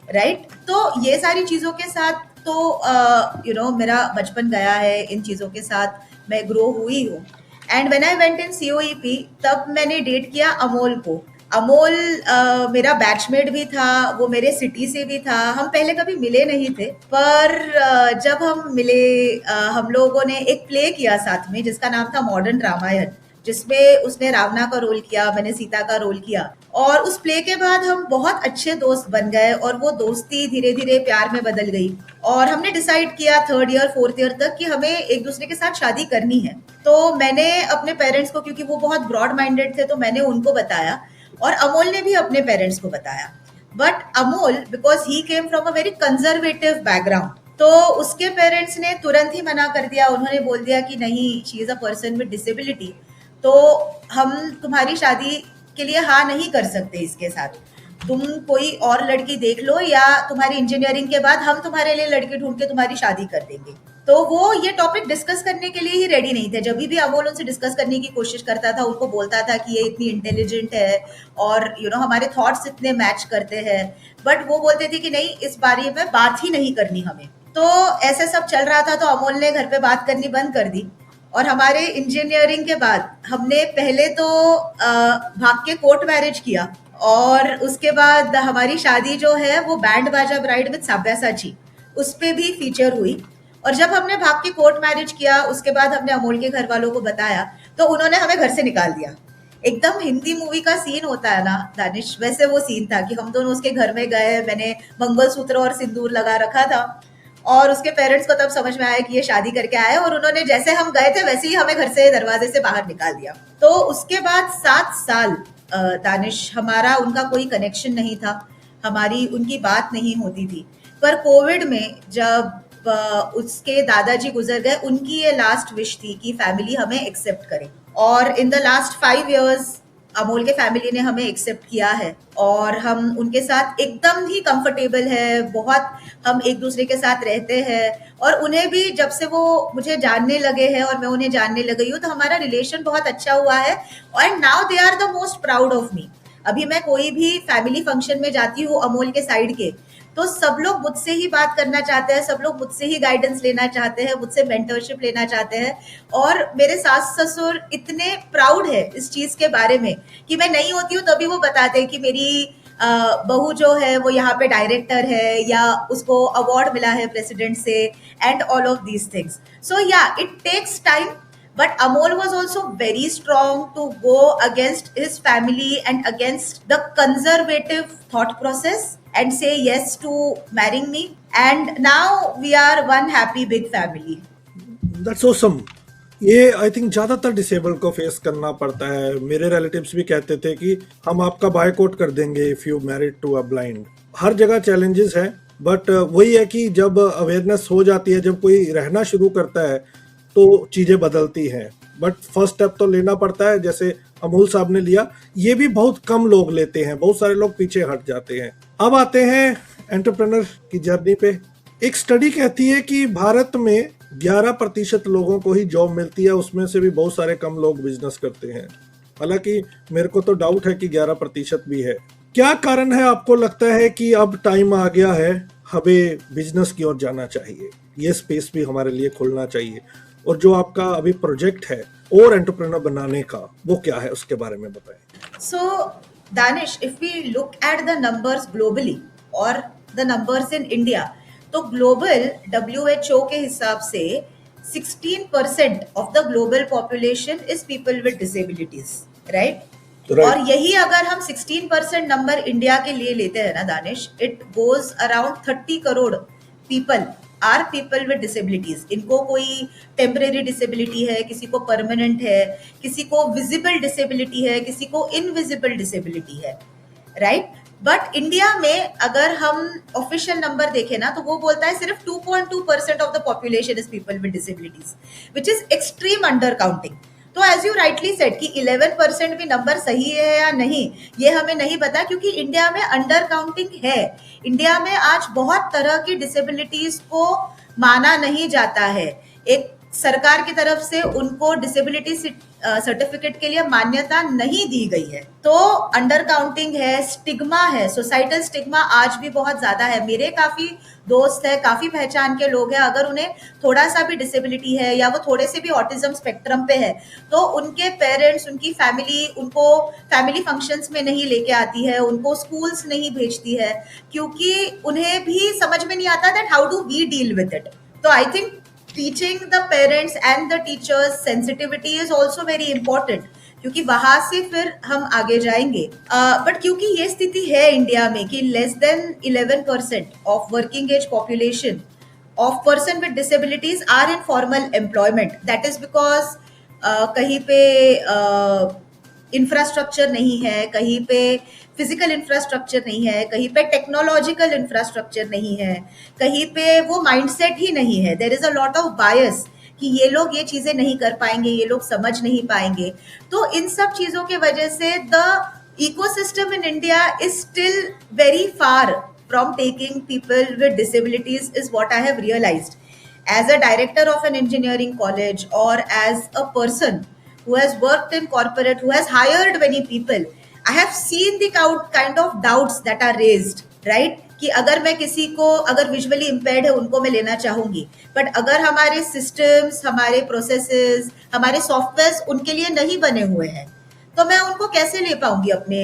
राइट. तो ये सारी चीज़ों के साथ तो मेरा बचपन गया है, इन चीज़ों के साथ मैं ग्रो हुई हूँ. And when I went in COEP, तब मैंने डेट किया अमोल को. अमोल मेरा बैचमेट भी था, वो मेरे सिटी से भी था. हम पहले कभी मिले नहीं थे, पर जब हम मिले, हम लोगों ने एक प्ले किया साथ में जिसका नाम था मॉडर्न रामायण, जिसमें उसने रावणा का रोल किया, मैंने सीता का रोल किया. और उस प्ले के बाद हम बहुत अच्छे दोस्त बन गए, और वो दोस्ती धीरे धीरे प्यार में बदल गई. और हमने डिसाइड किया 3rd ईयर 4th ईयर तक कि हमें एक दूसरे के साथ शादी करनी है. तो मैंने अपने पेरेंट्स को, क्योंकि वो बहुत ब्रॉड माइंडेड थे, तो मैंने उनको बताया, और अमोल ने भी अपने पेरेंट्स को बताया. But Amol, because he came from a very conservative background, तो उसके पेरेंट्स ने तुरंत ही मना कर दिया. उन्होंने बोल दिया कि नहीं, she is a person with disability, तो हम तुम्हारी शादी के लिए हाँ नहीं कर सकते इसके साथ. तुम कोई और लड़की देख लो, या तुम्हारी इंजीनियरिंग के बाद हम तुम्हारे लिए लड़की ढूंढ के तुम्हारी शादी कर देंगे. तो वो ये टॉपिक डिस्कस करने के लिए ही रेडी नहीं थे. जब भी अमोल उनसे डिस्कस करने की कोशिश करता था, उनको बोलता था कि ये इतनी इंटेलिजेंट है और हमारे थॉट्स इतने मैच करते हैं, बट वो बोलते थे कि नहीं, इस बारे में बात ही नहीं करनी हमें. तो ऐसे सब चल रहा था, तो अमोल ने घर पे बात करनी बंद कर दी. और हमारे इंजीनियरिंग के बाद हमने पहले तो भाग के कोर्ट मैरिज किया, और उसके बाद हमारी शादी जो है वो बैंड बाजा ब्राइड विद साब्यासाची, उस पे भी फीचर हुई. और जब हमने भाग के कोर्ट मैरिज किया, उसके बाद हमने अमोल के घर वालों को बताया, तो उन्होंने हमें घर से निकाल दिया. एकदम हिंदी मूवी का सीन होता है ना दानिश, वैसे वो सीन था कि हम दोनों उसके घर में गए, मैंने मंगलसूत्र और सिंदूर लगा रखा था, और उसके पेरेंट्स को तब समझ में आया कि ये शादी करके आए, और उन्होंने जैसे हम गए थे वैसे ही हमें घर से, दरवाजे से बाहर निकाल दिया. तो उसके बाद 7 साल दानिश हमारा उनका कोई कनेक्शन नहीं था, हमारी उनकी बात नहीं होती थी. पर कोविड में जब उसके दादाजी गुजर गए, उनकी ये लास्ट विश थी कि फैमिली हमें एक्सेप्ट करे, और in the last 5 years Amol के फैमिली ने हमें एक्सेप्ट किया है, और हम उनके साथ एकदम ही कंफर्टेबल है. बहुत हम एक दूसरे के साथ रहते हैं, और उन्हें भी जब से वो मुझे जानने लगे हैं और मैं उन्हें जानने लगी हूँ, तो हमारा रिलेशन बहुत अच्छा हुआ है. और now they are the most proud of me. अभी मैं कोई भी फैमिली फंक्शन में जाती हूँ अमोल के साइड के, तो सब लोग मुझसे ही बात करना चाहते हैं, सब लोग मुझसे ही गाइडेंस लेना चाहते हैं, मुझसे मेंटरशिप लेना चाहते हैं. और मेरे सास ससुर इतने प्राउड है इस चीज के बारे में कि मैं नहीं होती हूँ तभी वो बताते हैं कि मेरी बहू जो है वो यहाँ पे डायरेक्टर है, या उसको अवार्ड मिला है प्रेसिडेंट से, and all of these things. So yeah, it takes time, But Amol was also very strong to go against his family and against the conservative thought process and say yes to marrying me. And now we are one happy big family. That's awesome. ये आई थिंक ज्यादातर डिसेबल को फेस करना पड़ता है। मेरे रिलेटिव्स भी कहते थे कि हम आपका बायकॉट कर देंगे if you married to a blind. हर जगह चैलेंजेस हैं, बट वही है कि जब अवेयरनेस हो जाती है, जब कोई रहना शुरू करता है तो चीजें बदलती हैं। बट फर्स्ट स्टेप तो लेना पड़ता है, जैसे अमूल साहब ने लिया। ये भी बहुत कम लोग लेते हैं, बहुत सारे लोग पीछे हट जाते हैं। अब आते हैं एंटरप्रेन्योर की जर्नी पे। एक स्टडी कहती है कि भारत में 11% लोगों को ही जॉब मिलती है, उसमें से भी बहुत सारे कम लोग बिजनेस करते हैं। हालांकि मेरे को तो डाउट है कि 11% भी है। क्या कारण है आपको लगता है कि अब टाइम आ गया है, हमें बिजनेस की ओर जाना चाहिए, ये स्पेस भी हमारे लिए खुलना चाहिए? और जो आपका अभी प्रोजेक्ट है और एंटरप्रेन्योर बनाने का, वो क्या है, उसके बारे में बताएं। So, Danish, if we look at the numbers globally or the numbers in India, तो ग्लोबल WHO के हिसाब से 16% of the global population is people with disabilities, right? और यही अगर हम 16% नंबर इंडिया के लिए लेते हैं ना Danish, it goes around 30 crore people are people with disabilities. इनको कोई टेम्परेरी डिसेबिलिटी है, किसी को परमानेंट है, किसी को विजिबल डिसेबिलिटी है, किसी को इनविजिबल डिसेबिलिटी है, राइट? बट इंडिया में अगर हम ऑफिशियल नंबर देखें ना, तो वो बोलता है सिर्फ 2.2% of the population is people with disabilities, which is extreme under counting. तो एज यू राइटली सेड कि 11% भी नंबर सही है या नहीं, ये हमें नहीं पता, क्योंकि इंडिया में अंडर काउंटिंग है। इंडिया में आज बहुत तरह की डिसेबिलिटीज को माना नहीं जाता है। एक सरकार की तरफ से उनको डिसेबिलिटी सर्टिफिकेट के लिए मान्यता नहीं दी गई है। तो अंडर काउंटिंग है, स्टिग्मा है, सोसाइटल स्टिग्मा आज भी बहुत ज्यादा है। मेरे काफी दोस्त है, काफी पहचान के लोग हैं, अगर उन्हें थोड़ा सा भी डिसेबिलिटी है या वो थोड़े से भी ऑटिज्म स्पेक्ट्रम पे है, तो उनके पेरेंट्स, उनकी फैमिली उनको फैमिली फंक्शंस में नहीं लेके आती है, उनको स्कूल्स नहीं भेजती है, क्योंकि उन्हें भी समझ में नहीं आता that how do we deal with it. तो I think teaching the parents and the teachers sensitivity is also very important, क्योंकि वहां से फिर हम आगे जाएंगे। बट क्योंकि ये स्थिति है इंडिया में कि less than 11% of working age population of person with disabilities are in formal employment, that is because कहीं पे इंफ्रास्ट्रक्चर नहीं है, कहीं पे फिजिकल इंफ्रास्ट्रक्चर नहीं है, कहीं पे टेक्नोलॉजिकल इंफ्रास्ट्रक्चर नहीं है, कहीं पे वो माइंडसेट ही नहीं है। There is a lot of bias कि ये लोग ये चीजें नहीं कर पाएंगे, ये लोग समझ नहीं पाएंगे। तो इन सब चीजों के वजह से the ecosystem in India is still very far from taking people with disabilities, is what I have realised as a director of an engineering college और as a person who has worked in corporate, who has hired many people. I have seen the kind of doubts that are raised, right? कि अगर मैं किसी को, अगर विजुअली इम्पेयर्ड है, उनको मैं लेना चाहूंगी, बट अगर हमारे सिस्टम्स, हमारे प्रोसेसेस, हमारे सॉफ्टवेयर उनके लिए नहीं बने हुए हैं, तो मैं उनको कैसे ले पाऊंगी अपने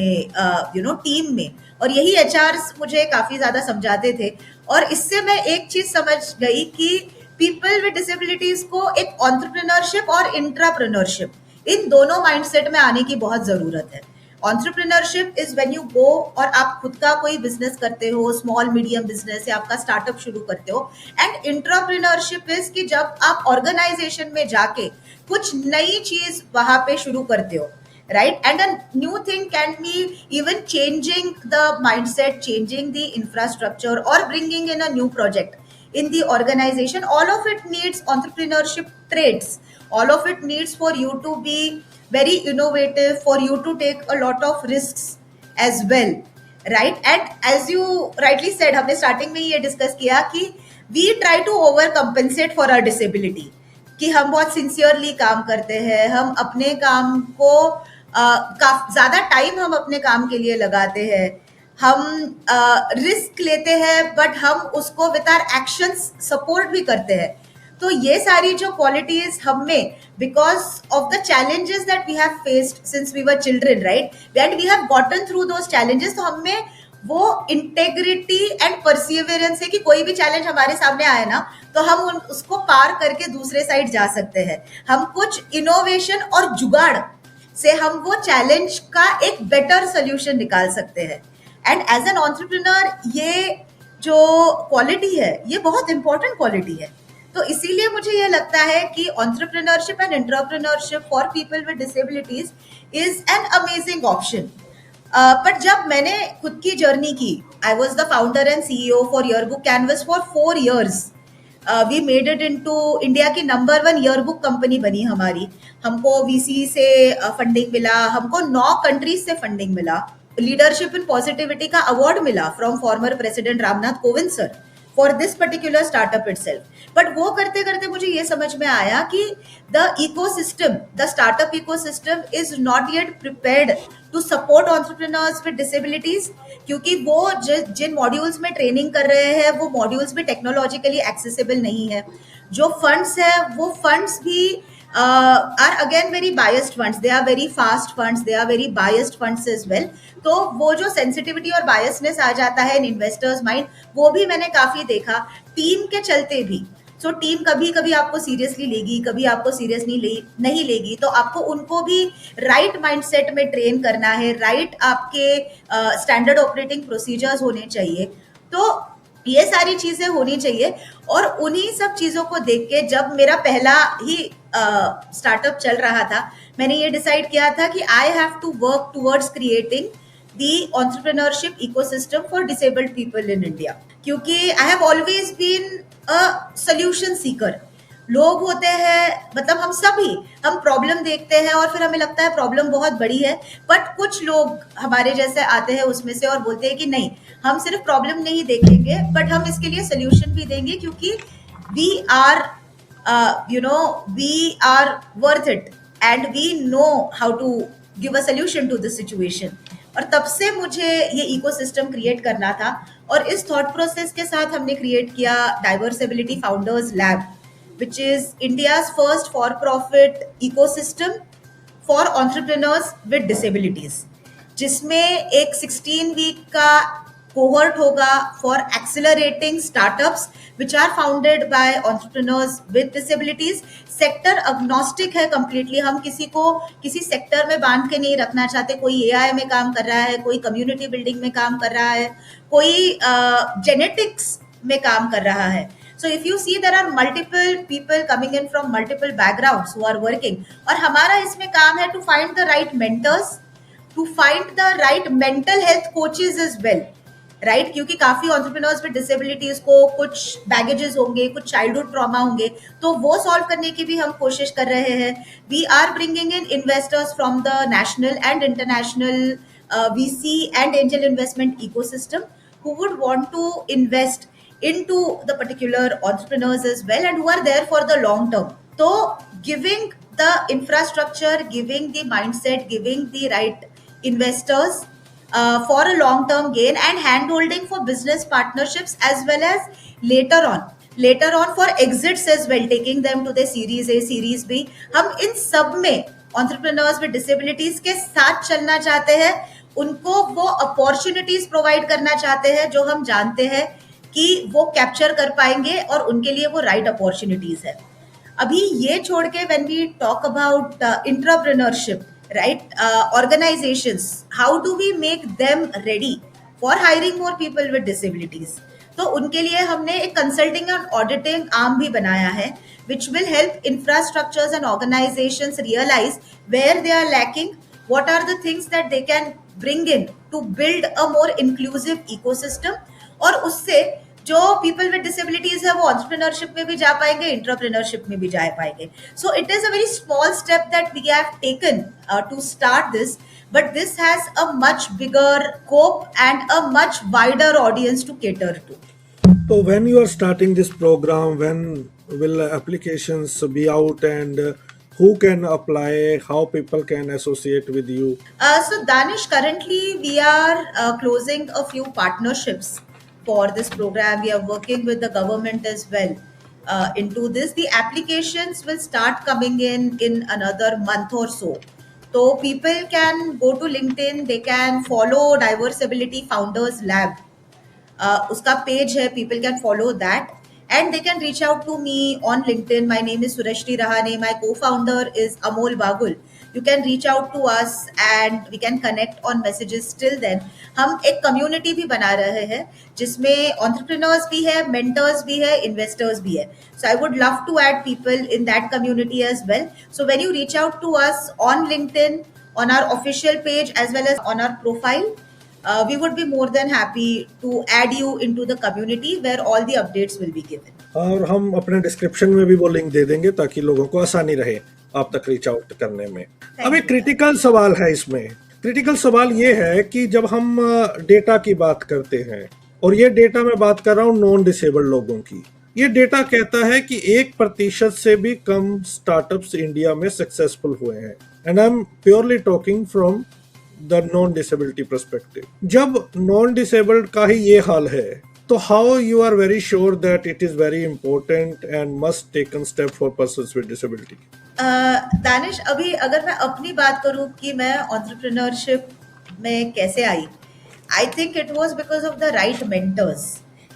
टीम में? और यही एचआर मुझे काफी ज्यादा समझाते थे। और इससे मैं एक चीज समझ गई कि पीपल विद डिसेबिलिटीज को एक एंटरप्रेन्योरशिप और इंट्राप्रेन्योरशिप, इन दोनों माइंडसेट में आने की बहुत जरूरत है। Entrepreneurship is when you go और आप खुद का कोई बिजनेस करते हो, स्मॉल मीडियम बिजनेस, या आपका स्टार्टअप शुरू करते हो। एंड इंट्राप्रेन्योरशिप इज कि जब आप ऑर्गेनाइजेशन में जाके कुछ नई चीज वहां पे शुरू करते हो, right? And a new thing can be even changing the mindset, changing the infrastructure, or bringing in a new project in the organization. All of it needs entrepreneurship traits. All of it needs for you to be very innovative, for you to take a lot of risks as well, right? And as you rightly said, हमने स्टार्टिंग में ये डिस्कस किया कि we try to overcompensate for our disability, कि हम बहुत सिंसियरली काम करते हैं, हम अपने काम को ज्यादा टाइम हम अपने काम के लिए लगाते हैं, हम रिस्क लेते हैं, बट हम उसको विद आवर एक्शंस सपोर्ट भी करते हैं। तो ये सारी जो क्वालिटीज हम में, because of the challenges that we have faced since we were children, right, and we have gotten through those challenges, तो हम में वो इंटेग्रिटी एंड परसिवियरेंस है कि कोई भी चैलेंज हमारे सामने आए ना तो हम उसको पार करके दूसरे साइड जा सकते हैं। हम कुछ इनोवेशन और जुगाड़ से हम वो चैलेंज का एक बेटर सोल्यूशन निकाल सकते हैं। एंड एज एन एंटरप्रेन्योर ये जो क्वालिटी है ये बहुत इंपॉर्टेंट क्वालिटी है। तो इसीलिए मुझे ये लगता है कि entrepreneurship and entrepreneurship for people with disabilities is an amazing option. पर जब मैंने खुद की जर्नी की, I was the founder and CEO for Yearbook Canvas for 4 years। We made it into India की नंबर 1 ईयरबुक कंपनी बनी हमारी। हमको वीसी से फंडिंग मिला, हमको 9 कंट्रीज से फंडिंग मिला, लीडरशिप इन पॉजिटिविटी का अवार्ड मिला from former president Ramnath Kovind sir for this particular startup itself. But वो करते करते मुझे ये समझ में आया कि the ecosystem, the startup ecosystem is not yet prepared to support entrepreneurs with disabilities, क्योंकि वो जिन मॉड्यूल्स में ट्रेनिंग कर रहे हैं वो मॉड्यूल्स भी टेक्नोलॉजिकली एक्सेसिबल नहीं है। जो फंड्स है वो फंड्स भी are again very biased funds, they are very fast funds, they are very biased funds as well। तो वो जो सेंसिटिविटी और बायसनेस आ जाता है इन इन्वेस्टर्स माइंड, वो भी मैंने काफी देखा टीम के चलते भी। सो टीम कभी कभी आपको सीरियसली लेगी, कभी आपको सीरियसली नहीं लेगी, तो आपको उनको भी राइट माइंडसेट में ट्रेन करना है, राइट आपके स्टैंडर्ड ऑपरेटिंग प्रोसीजर्स होने चाहिए। तो ये सारी चीजें होनी चाहिए। और उन्हीं सब चीजों को देख के जब मेरा पहला ही स्टार्टअप चल रहा था, मैंने ये डिसाइड किया था कि I have to work towards creating the entrepreneurship ecosystem for disabled people in India, क्योंकि I have always been a solution seeker. लोग होते हैं, मतलब हम प्रॉब्लम देखते हैं और फिर हमें लगता है प्रॉब्लम बहुत बड़ी है, बट कुछ लोग हमारे जैसे आते हैं उसमें से और बोलते हैं कि नहीं, हम सिर्फ प्रॉब्लम नहीं देखेंगे बट हम इसके लिए सोल्यूशन भी देंगे, क्योंकि we are we are worth it and we know how to give a solution to this situation। और तब से मुझे ये इकोसिस्टम क्रिएट करना था, और इस थॉट प्रोसेस के साथ हमने क्रिएट किया Diversability Founders Lab, which is India's first for profit ecosystem for entrepreneurs with disabilities, जिसमें एक 16 वीक का कोहर्ट होगा for accelerating startups which are founded by entrepreneurs with disabilities. Sector agnostic है कंप्लीटली, हम किसी को किसी सेक्टर में बांध के नहीं रखना चाहते। कोई एआई में काम कर रहा है, कोई कम्युनिटी बिल्डिंग में काम कर रहा है, कोई जेनेटिक्स में काम कर रहा है। So if you see, there are multiple people coming in from multiple backgrounds who are working, और हमारा इसमें काम है to find the right mentors, to find the right mental health coaches as well, right? क्योंकि काफी entrepreneurs with disabilities को कुछ baggages होंगे, कुछ childhood trauma होंगे, तो वो solve करने की भी हम कोशिश कर रहे हैं। We are bringing in investors from the national and international VC and angel investment ecosystem who would want to invest into the particular entrepreneurs as well, and who are there for the long term. So giving the infrastructure, giving the mindset, giving the right investors for a long term gain, and hand holding for business partnerships, as well as later on for exits as well, taking them to the series A, series B। हम इन सब में entrepreneurs with disabilities के साथ चलना चाहते हैं, उनको वो अपॉर्चुनिटीज प्रोवाइड करना चाहते हैं जो हम जानते हैं कि वो कैप्चर कर पाएंगे और उनके लिए वो राइट अपॉर्चुनिटीज है। अभी ये छोड़ के when we talk about entrepreneurship, right, organisations, how do we make them ready for hiring more people with disabilities? तो उनके लिए हमने एक कंसल्टिंग एंड ऑडिटिंग आर्म भी बनाया है, which will help infrastructures and organisations realise where they are lacking, what are the things that they can bring in to build a more inclusive ecosystem, और उससे जो पीपल विद डिसेबिलिटीज है वो एंटरप्रेन्योरशिप में भी जा पाएंगे, एंटरप्रेन्योरशिप में भी जा पाएंगे। So it is a very small step that we have taken to start this, but this has a much bigger scope and a much wider audience to cater to. So when you are starting this program, when will applications be out, and who can apply, how people can associate with you? So Danish, currently we are closing a few partnerships for this program. We are working with the government as well into this. The applications will start coming in another month or so. तो people can go to LinkedIn, they can follow Diversibility Founders Lab. उसका पेज है, people can follow that and they can reach out to me on LinkedIn. My name is Surashti Rahane, my co-founder is Amol Bagul. You can reach out to us and we can connect on messages. Till then हम एक community भी बना रहे हैं जिसमें entrepreneurs भी है, mentors भी है, investors भी है. So I would love to add people in that community as well. So when you reach out to us on LinkedIn, on our official page as well as on our profile, we would be more than happy to add you into the community where all the updates will be given. और हम अपने डिस्क्रिप्शन में भी वो लिंक दे देंगे ताकि लोगों को आसानी रहे आप तक रीच आउट करने में। अब एक क्रिटिकल सवाल है इसमें। क्रिटिकल सवाल ये है कि जब हम डेटा की बात करते हैं, और ये डेटा मैं बात कर रहा हूँ नॉन डिसेबल्ड लोगों की, ये डेटा कहता है कि 1% से भी कम स्टार्टअप्स इंडिया में सक्सेसफुल हुए हैं। And I am purely talking from the non disability perspective. जब नॉन डिसेबल्ड का ही ये हाल है, तो how you are very sure that it is very important and must taken step for persons with disability? Danish, अभी अगर मैं अपनी बात करूं कि मैं एंटरप्रेन्योरशिप में कैसे आई, I think it was because of the right mentors.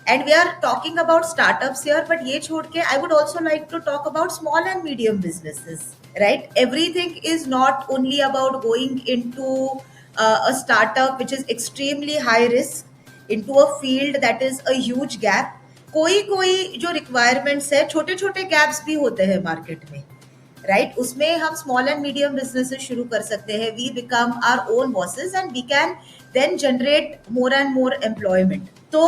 And we are talking about startups here, but ये छोड़ के I would also like to talk about small and medium businesses, right? Everything is not only about going into a startup which is extremely high risk into a field that is a huge gap. कोई जो requirements है, छोटे छोटे gaps भी होते हैं मार्केट में, राइट? उसमें हम स्मॉल एंड मीडियम बिजनेसेस शुरू कर सकते हैं. We become our own bosses and we can then generate more and more employment. तो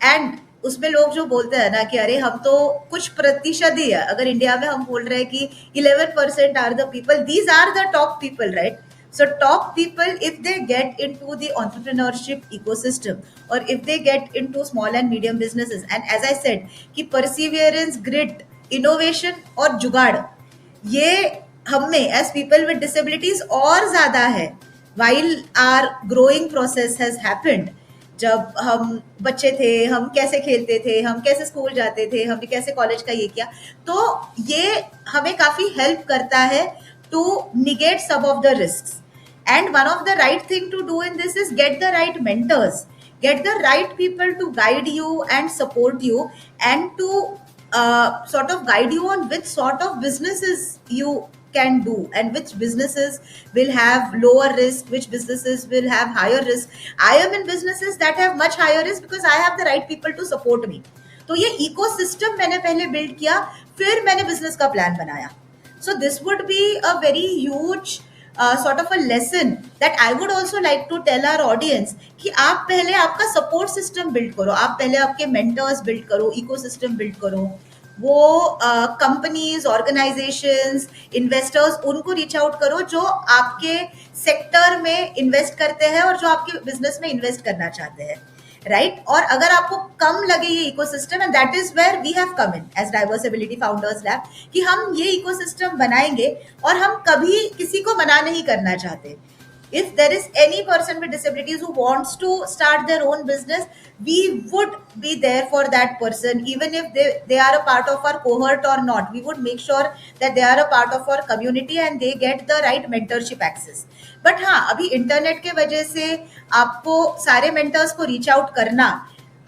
एंड उसमें लोग जो बोलते हैं ना कि अरे हम तो कुछ प्रतिशत ही है, अगर इंडिया में हम बोल रहे हैं कि 11% are the people, these are the top people, right? So top people, if they get into the entrepreneurship ecosystem or if they get into small and medium businesses, and as I said कि perseverance, grit, innovation और जुगाड़, ये हम में as people with disabilities और ज़्यादा है. While our growing process has happened, जब हम बच्चे थे, हम कैसे खेलते थे, हम कैसे स्कूल जाते थे, हमने कैसे कॉलेज का ये किया, तो ये हमें काफ़ी हेल्प करता है to negate some of the risks. And one of the right thing to do in this is get the right mentors, get the right people to guide you and support you and to sort of guide you on which sort of businesses you can do and which businesses will have lower risk, which businesses will have higher risk. I am in businesses that have much higher risk because I have the right people to support me. तो ये ecosystem मैंने पहले build किया, फिर मैंने business का plan बनाया. So this would be a very huge sort of a lesson that I would also like to tell our audience कि आप पहले आपका support system build करो, आप पहले आपके mentors build करो, ecosystem build करो. वो companies, organizations, investors, उनको reach out करो जो आपके sector में invest करते हैं और जो आपके business में invest करना चाहते हैं, राइट? और अगर आपको कम लगे ये ecosystem, and that is where we have come in as Diversability Founders Lab, कि हम ये इकोसिस्टम बनाएंगे और हम कभी किसी को मना नहीं करना चाहते. If there is any person with disabilities who wants to start their own business, we would be there for that person, even if they are a part of our cohort or not. We would make sure that they are a part of our community and they get the right mentorship access. But हाँ, अभी इंटरनेट के वजह से आपको सारे मेंटर्स को रीच आउट करना,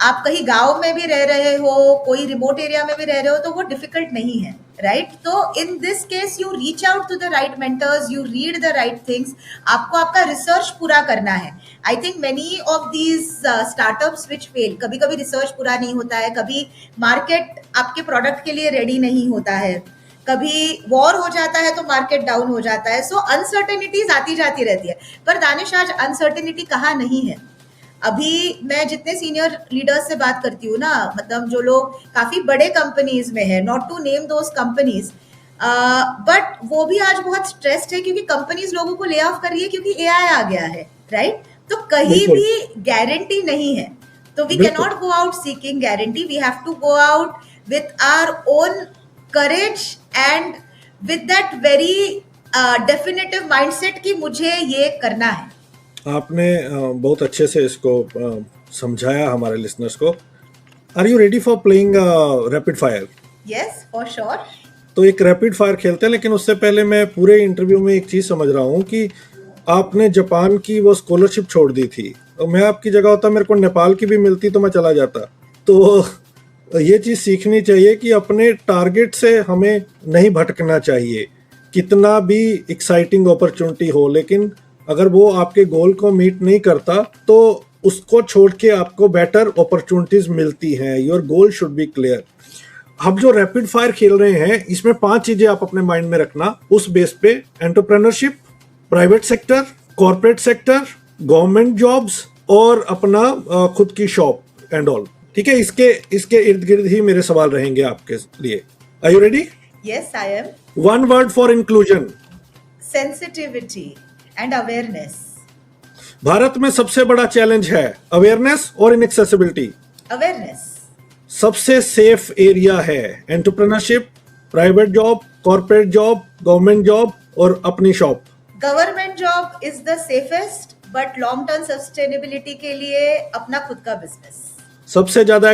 आप कहीं गांव में भी रह रहे हो, कोई रिमोट एरिया में भी रह रहे हो, तो वो डिफिकल्ट नहीं है, राइट? तो in this case you reach out to the right mentors, you read the right things. आपको आपका रिसर्च पूरा करना है. I think many of these startups which fail, कभी कभी रिसर्च पूरा नहीं होता है, कभी मार्केट आपके प्रोडक्ट के लिए रेडी नहीं होता है, कभी वॉर हो जाता है तो मार्केट डाउन हो जाता है. सो अनसर्टेनिटीज आती जाती रहती है. पर दानिश, आज अनसर्टेनिटी कहाँ नहीं है. अभी मैं जितने सीनियर लीडर्स से बात करती हूँ ना, मतलब जो लोग काफी बड़े कंपनीज में है, not to name those companies, but वो भी आज बहुत स्ट्रेस्ड है क्योंकि कंपनीज लोगों को ले ऑफ कर रही है क्योंकि एआई आ गया है, राइट? तो कहीं भी गारंटी नहीं है. तो we can not go out seeking guarantee. We have to go out with our own courage and with that very definitive mindset कि मुझे ये करना है. आपने बहुत अच्छे से इसको समझाया हमारे लिसनर्स को. Are you ready for playing rapid fire? Yes, for sure. तो एक रैपिड फायर खेलते हैं, लेकिन उससे पहले मैं पूरे इंटरव्यू में एक चीज समझ रहा हूँ कि आपने जापान की वो स्कॉलरशिप छोड़ दी थी, और मैं आपकी जगह होता, मेरे को नेपाल की भी मिलती तो मैं चला जाता। तो ये चीज सीखनी चाहिए कि अपने टारगेट से हमें नहीं भटकना चाहिए, कितना भी एक्साइटिंग अपॉर्चुनिटी हो, लेकिन अगर वो आपके गोल को मीट नहीं करता तो उसको छोड़ के आपको बेटर अपॉर्चुनिटीज मिलती हैं। Your goal should be clear. हम जो रैपिड फायर खेल रहे हैं, इसमें 5 चीजें आप अपने माइंड में रखना उस बेस पे: entrepreneurship, private sector, corporate sector, government jobs और अपना खुद की शॉप एंड ऑल। ठीक है, इसके इर्द गिर्द ही मेरे सवाल रहेंगे आपके लिए। Are you ready? Yes, I am. One word for inclusion. Sensitivity and awareness. Bharat में सबसे बड़ा चैलेंज है अवेयरनेस और इनएक्सेसिबिलिटी। Awareness. सबसे सेफ एरिया है entrepreneurship, private job, corporate job, government job और अपनी shop. Government job is the safest, but long-term sustainability के लिए अपना खुद का business. सबसे ज्यादा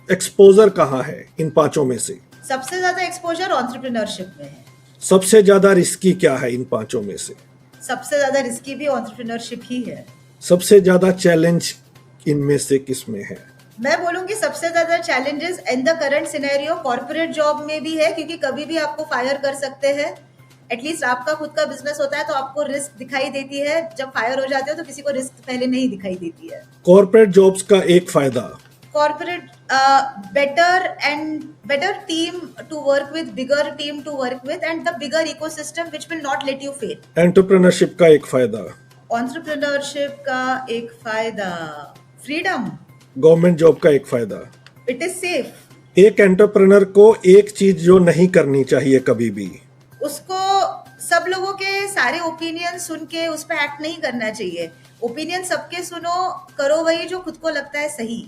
एक्सपोजर कहाँ है इन 5 में से? सबसे ज्यादा एक्सपोजर एंटरप्रेन्योरशिप में है। सबसे ज्यादा रिस्की क्या है इन 5 में से? सबसे ज्यादा रिस्की भी एंटरप्रेन्योरशिप ही है। सबसे ज्यादा चैलेंज इनमें से किस में है? मैं बोलूंगी सबसे ज्यादा challenges in the current scenario corporate job में भी है, क्योंकि कभी भी आपको फायर कर सकते हैं। एटलीस्ट आपका खुद का बिजनेस होता है तो आपको रिस्क दिखाई देती है, जब फायर हो जाते हो तो किसी को रिस्क पहले नहीं दिखाई देती है। कॉर्पोरेट जॉब्स का एक फायदा: corporate better team to work with, bigger team to work with, and the bigger ecosystem which will not let you fail. Entrepreneurship का एक फायदा: एंटरप्रेन्योरशिप का एक फायदा फ्रीडम। गवर्नमेंट जॉब का एक फायदा: इट इज सेफ। एक एंटरप्रेन्योर को एक चीज जो नहीं करनी चाहिए कभी भी, उसको सब लोगों के सारे ओपिनियन सुन के उस पर एक्ट नहीं करना चाहिए। ओपिनियन सबके सुनो, करो वही जो खुद को लगता है सही।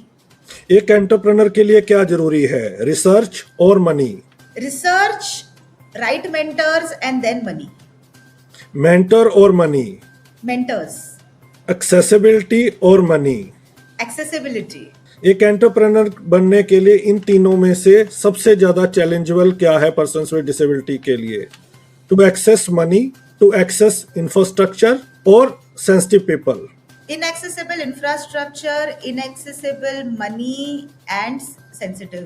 एक एंटरप्रेन्योर के लिए क्या जरूरी है? रिसर्च और money. Research, right mentors and then money. Mentor और मनी। मेंटर्स। एक्सेसिबिलिटी और मनी। एक्सेसिबिलिटी। एक एंटरप्रेन्योर बनने के लिए इन तीनों में से सबसे ज्यादा चैलेंजेबल क्या है पर्सन्स विद डिसेबिलिटी के लिए? To access money, to access infrastructure और sensitive people. inaccessible infrastructure, inaccessible money and sensitive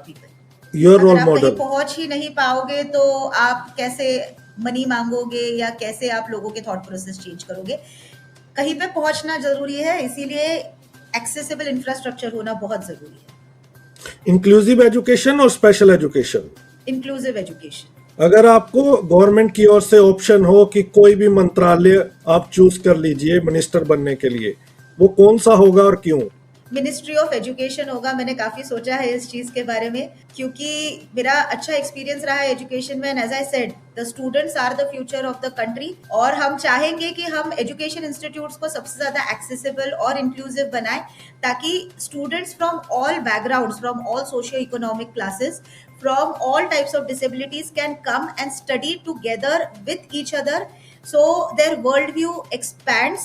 people. Your अगर role आप model. कहीं पहुंच ही नहीं पाओगे तो आप कैसे मनी मांगोगे या कैसे आप लोगों के थॉट प्रोसेस चेंज करोगे? कहीं पे पहुंचना जरूरी है, इसीलिए एक्सेसिबल इंफ्रास्ट्रक्चर होना बहुत जरूरी है। इंक्लूसिव एजुकेशन और स्पेशल एजुकेशन। Inclusive education. अगर आपको गवर्नमेंट की ओर से ऑप्शन हो कि कोई भी मंत्रालय आप चूज कर लीजिए मिनिस्टर बनने के लिए, वो कौन सा होगा और क्यों? मिनिस्ट्री ऑफ एजुकेशन होगा। मैंने काफी सोचा है इस चीज के बारे में, क्योंकि मेरा अच्छा एक्सपीरियंस रहा है एजुकेशन में। As I said, the students are the future of the country, और हम चाहेंगे कि हम एजुकेशन इंस्टीट्यूट्स को सबसे ज्यादा एक्सेसिबल और इंक्लूसिव बनाएं, ताकि students from all backgrounds, from all socio economic classes, from all types of disabilities can come and study together with each other, so their worldview expands,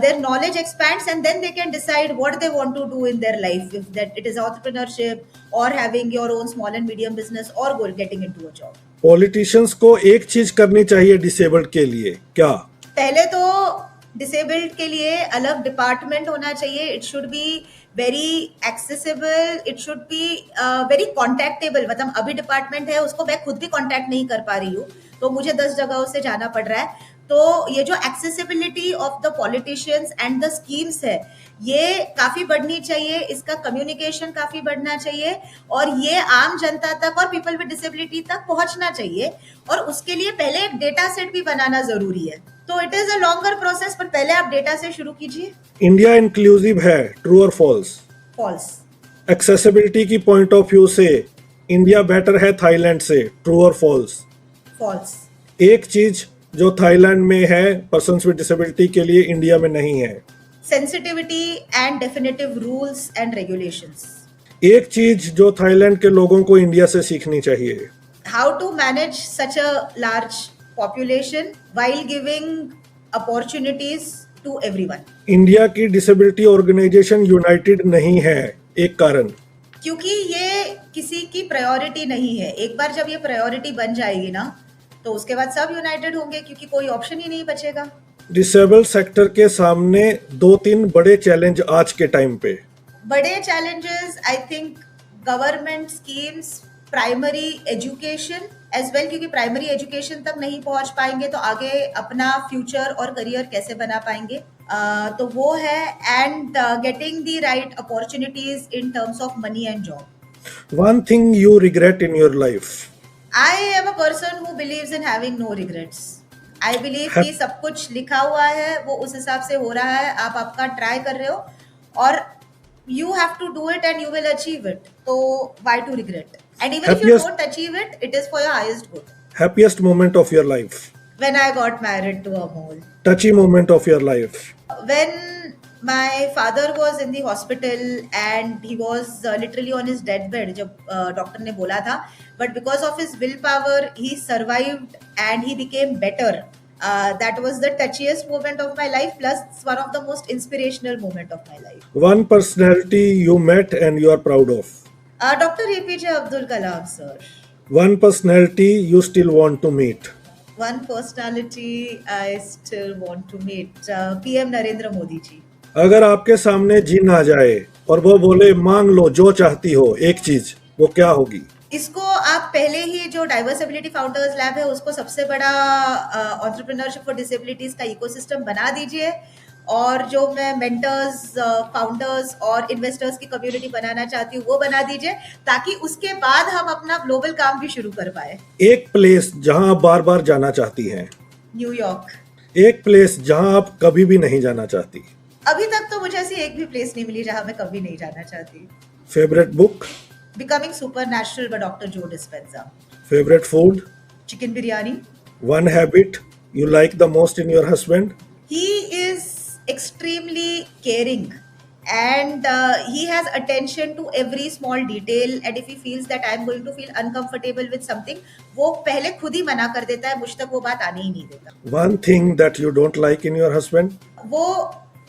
their knowledge expands, and then they can decide what they want to do in their life, if that it is entrepreneurship or having your own small and medium business or getting into a job. Politicians को एक चीज करनी चाहिए डिसेबल्ड के लिए, क्या? पहले तो डिसेबल्ड के लिए अलग डिपार्टमेंट होना चाहिए। It should be very accessible, it should be very contactable. मतलब अभी डिपार्टमेंट है, उसको मैं खुद भी कॉन्टैक्ट नहीं कर पा रही हूँ, तो मुझे 10 जगहों से जाना पड़ रहा है। तो ये जो accessibility of the politicians and the schemes है, ये काफी बढ़नी चाहिए, इसका कम्युनिकेशन काफी बढ़ना चाहिए, और ये आम जनता तक और पीपल विद डिसेबिलिटी तक पहुंचना चाहिए। और उसके लिए पहले एक डेटा सेट भी बनाना जरूरी है। तो it is a longer process, पर पहले आप डेटा से शुरू कीजिए। इंडिया इंक्लूसिव है, ट्रू और फॉल्स? फॉल्स। एक्सेसिबिलिटी की पॉइंट ऑफ व्यू से इंडिया बेटर है थाईलैंड से, ट्रू और फॉल्स? फॉल्स। एक चीज जो थाईलैंड में है पर्सन्स विद डिसेबिलिटी के लिए इंडिया में नहीं है। Sensitivity and definitive rules and regulations. एक चीज जो थाईलैंड के लोगों को इंडिया से सीखनी चाहिए। How to manage such a large population while giving opportunities to everyone. India की डिसेबिलिटी ऑर्गेनाइजेशन यूनाइटेड नहीं है, एक कारण। क्योंकि ये किसी की प्रायोरिटी नहीं है। एक बार जब ये प्रायोरिटी बन जाएगी ना, तो उसके बाद सब यूनाइटेड होंगे, क्योंकि कोई ऑप्शन ही नहीं बचेगा। डिसेबल सेक्टर के सामने 2-3 बड़े चैलेंज आज के टाइम पे। बड़े challenges I think government schemes, primary education as well, क्योंकि प्राइमरी एजुकेशन तक नहीं पहुंच पाएंगे तो आगे अपना फ्यूचर और करियर कैसे बना पाएंगे। तो वो है, and getting the right opportunities in terms of money and job. One thing you regret in your life? I am a person who believes in having no regrets. I believe कि सब कुछ लिखा हुआ है, वो उस हिसाब से हो रहा है, आप आपका ट्राई कर रहे हो और you have to do it and you will achieve it. तो why to regret? And even if you Happiest- don't achieve it, it is for your highest good. Happiest moment of your life? When I got married to a mole. Touchy moment of your life? When my father was in the hospital and he was literally on his deathbed जब डॉक्टर ने बोला था, but because of his willpower he survived and he became better. That was the touchiest moment of my life, plus one of the most inspirational moment of my life. One personality you met and you are proud of? Dr. APJ Abdul Kalam sir. One personality you still want to meet? One personality I still want to meet, PM Narendra Modi ji. अगर आपके सामने जिन आ जाए और वो बोले मांग लो जो चाहती हो एक चीज, वो क्या होगी? इसको आप पहले ही जो डाइवर्सिबिलिटी फाउंडर्स लैब है उसको सबसे बड़ा एंटरप्रेन्योरशिप फॉर डिसेबिलिटीज का इकोसिस्टम बना दीजिए, और जो मैं मेंटर्स, फाउंडर्स और इन्वेस्टर्स की कम्युनिटी बनाना चाहती हूँ वो बना दीजिए, ताकि उसके बाद हम अपना ग्लोबल काम भी शुरू कर पाए। एक प्लेस जहां आप बार बार जाना चाहती हैं? न्यूयॉर्क। एक प्लेस जहां आप कभी भी नहीं जाना चाहती? अभी तक तो मुझे ऐसी एक भी प्लेस नहीं मिली जहां मैं कभी नहीं जाना चाहती। Favourite book? Becoming supernatural by doctor Joe Dispenza. Favourite food? Chicken biryani. One habit you like the most in your husband? He is extremely caring and he has attention to every small detail, and if he feels that I am going to feel uncomfortable with something, वो पहले खुद ही मना कर देता है, मुझ तक वो बात आने ही नहीं देता। One thing that you don't like in your husband? वो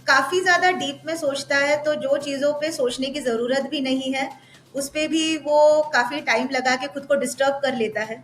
काफी ज्यादा डीप में सोचता है, तो जो चीजों पे सोचने की जरूरत भी नहीं है उस पे भी वो काफी टाइम लगा के खुद को डिस्टर्ब कर लेता है।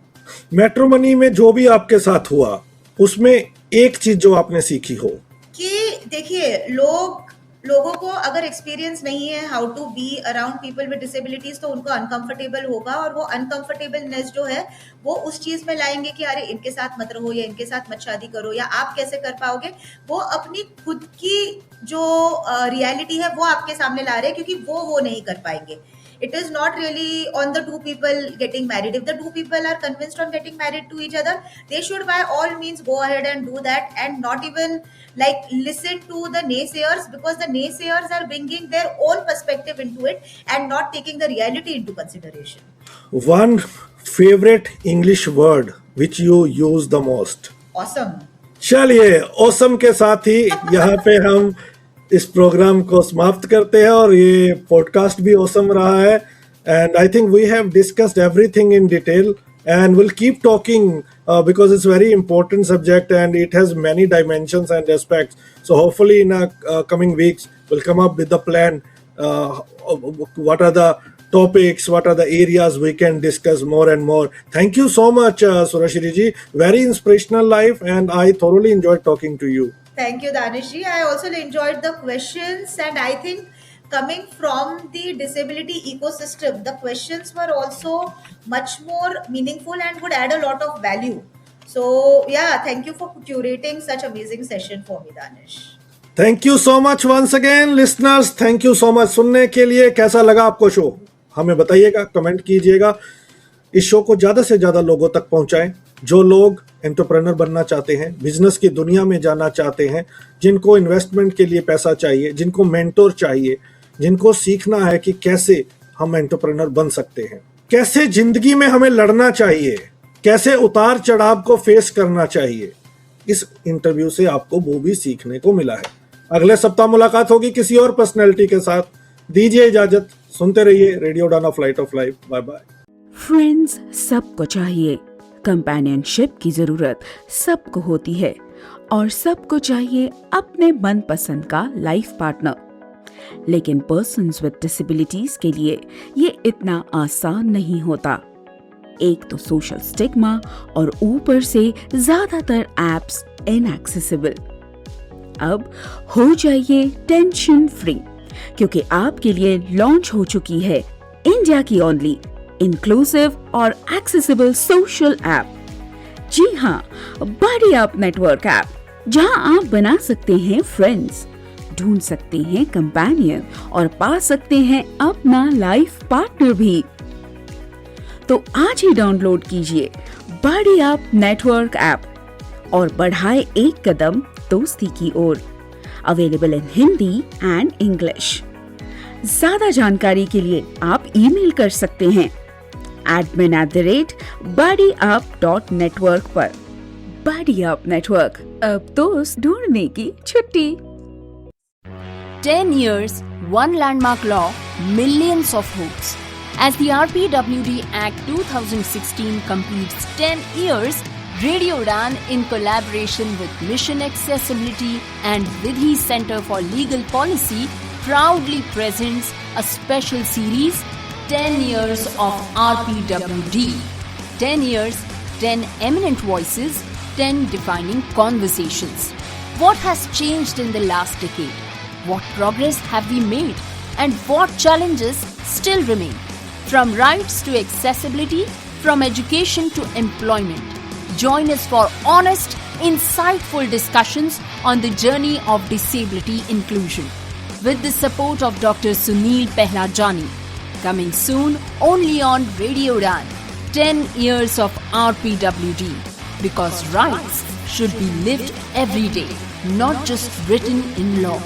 मैट्रिमोनी में जो भी आपके साथ हुआ उसमें एक चीज जो आपने सीखी हो? कि देखिए, लोगों को अगर एक्सपीरियंस नहीं है how to be around people with disabilities, तो उनको अनकंफर्टेबल होगा, और वो अनकंफर्टेबलनेस जो है वो उस चीज में लाएंगे कि अरे इनके साथ मत रहो या इनके साथ मत शादी करो या आप कैसे कर पाओगे। वो अपनी खुद की जो रियलिटी है वो आपके सामने ला रहे हैं, क्योंकि वो नहीं कर पाएंगे। It is not really on the two people getting married. If the two people are convinced on getting married to each other, they should by all means go ahead and do that, and not even like listen to the naysayers, because the naysayers are bringing their own perspective into it and not taking the reality into consideration. One favorite English word which you use the most? Awesome. चलिए awesome के साथ ही यहाँ पे हम इस प्रोग्राम को समाप्त करते हैं, और ये पॉडकास्ट भी awesome रहा है, and I think we have discussed everything in detail and we'll keep talking because it's very important subject and it has many dimensions and aspects. So hopefully in coming weeks we'll come up with the plan, what are the topics, what are the areas we can discuss more and more. Thank you so much Surashri ji, very inspirational life, and I thoroughly enjoyed talking to you. Thank you, Danish ji. I also enjoyed the questions, and I think coming from the disability ecosystem, the questions were also much more meaningful and would add a lot of value. So yeah, thank you for curating such amazing session for me, Danish. Thank you so much once again listeners, thank you so much सुनने के लिए। कैसा लगा आपको शो हमें बताइएगा, कमेंट कीजिएगा। इस शो को ज़्यादा से ज़्यादा लोगों तक पहुंचाएं, जो लोग एंटरप्रेन्योर बनना चाहते हैं, बिजनेस की दुनिया में जाना चाहते हैं, जिनको इन्वेस्टमेंट के लिए पैसा चाहिए, जिनको मेंटोर चाहिए, जिनको सीखना है कि कैसे हम एंटरप्रेन्योर बन सकते हैं, कैसे जिंदगी में हमें लड़ना चाहिए, कैसे उतार चढ़ाव को फेस करना चाहिए। इस इंटरव्यू से आपको वो भी सीखने को मिला है। अगले सप्ताह मुलाकात होगी किसी और पर्सनैलिटी के साथ। दीजिए इजाजत, सुनते रहिए radio Dana flight of life. Bye bye. Friends सबको चाहिए, कंपेनियनशिप की जरूरत सबको होती है, और सबको चाहिए अपने मनपसंद का लाइफ पार्टनर। लेकिन पर्सन्स विद डिसेबिलिटीज के लिए ये इतना आसान नहीं होता। एक तो सोशल स्टिग्मा और ऊपर से ज्यादातर एप्स इनएक्सेसिबल। अब हो जाइए टेंशन फ्री, क्योंकि आपके लिए लॉन्च हो चुकी है इंडिया की ओनली इंक्लूसिव और एक्सेसिबल सोशल ऐप। जी हाँ, बडी अप नेटवर्क ऐप, जहां आप बना सकते हैं फ्रेंड्स, ढूंढ सकते हैं कंपेनियन और पा सकते हैं अपना लाइफ पार्टनर भी। तो आज ही डाउनलोड कीजिए बडी अप नेटवर्क ऐप और बढ़ाए एक कदम दोस्ती की ओर। Available in Hindi and English. ज्यादा जानकारी के लिए आप ईमेल कर सकते हैं admin@buddyyup.network पर। बडी अप नेटवर्क, अब दोस्त ढूंढने की छुट्टी। 10 years, one landmark law, millions of hopes. As the RPWD Act 2016 completes 10 years, Radio Udan, in collaboration with Mission Accessibility and Vidhi Center for Legal Policy, proudly presents a special series, 10 Years of RPWD. 10 years, 10 eminent voices, 10 defining conversations. What has changed in the last decade? What progress have we made? And what challenges still remain? From rights to accessibility, from education to employment. Join us for honest, insightful discussions on the journey of disability inclusion. With the support of Dr. Sunil Pehlajani. Coming soon only on Radio Udan. 10 years of RPWD. Because rights should be lived every day, not just written in law.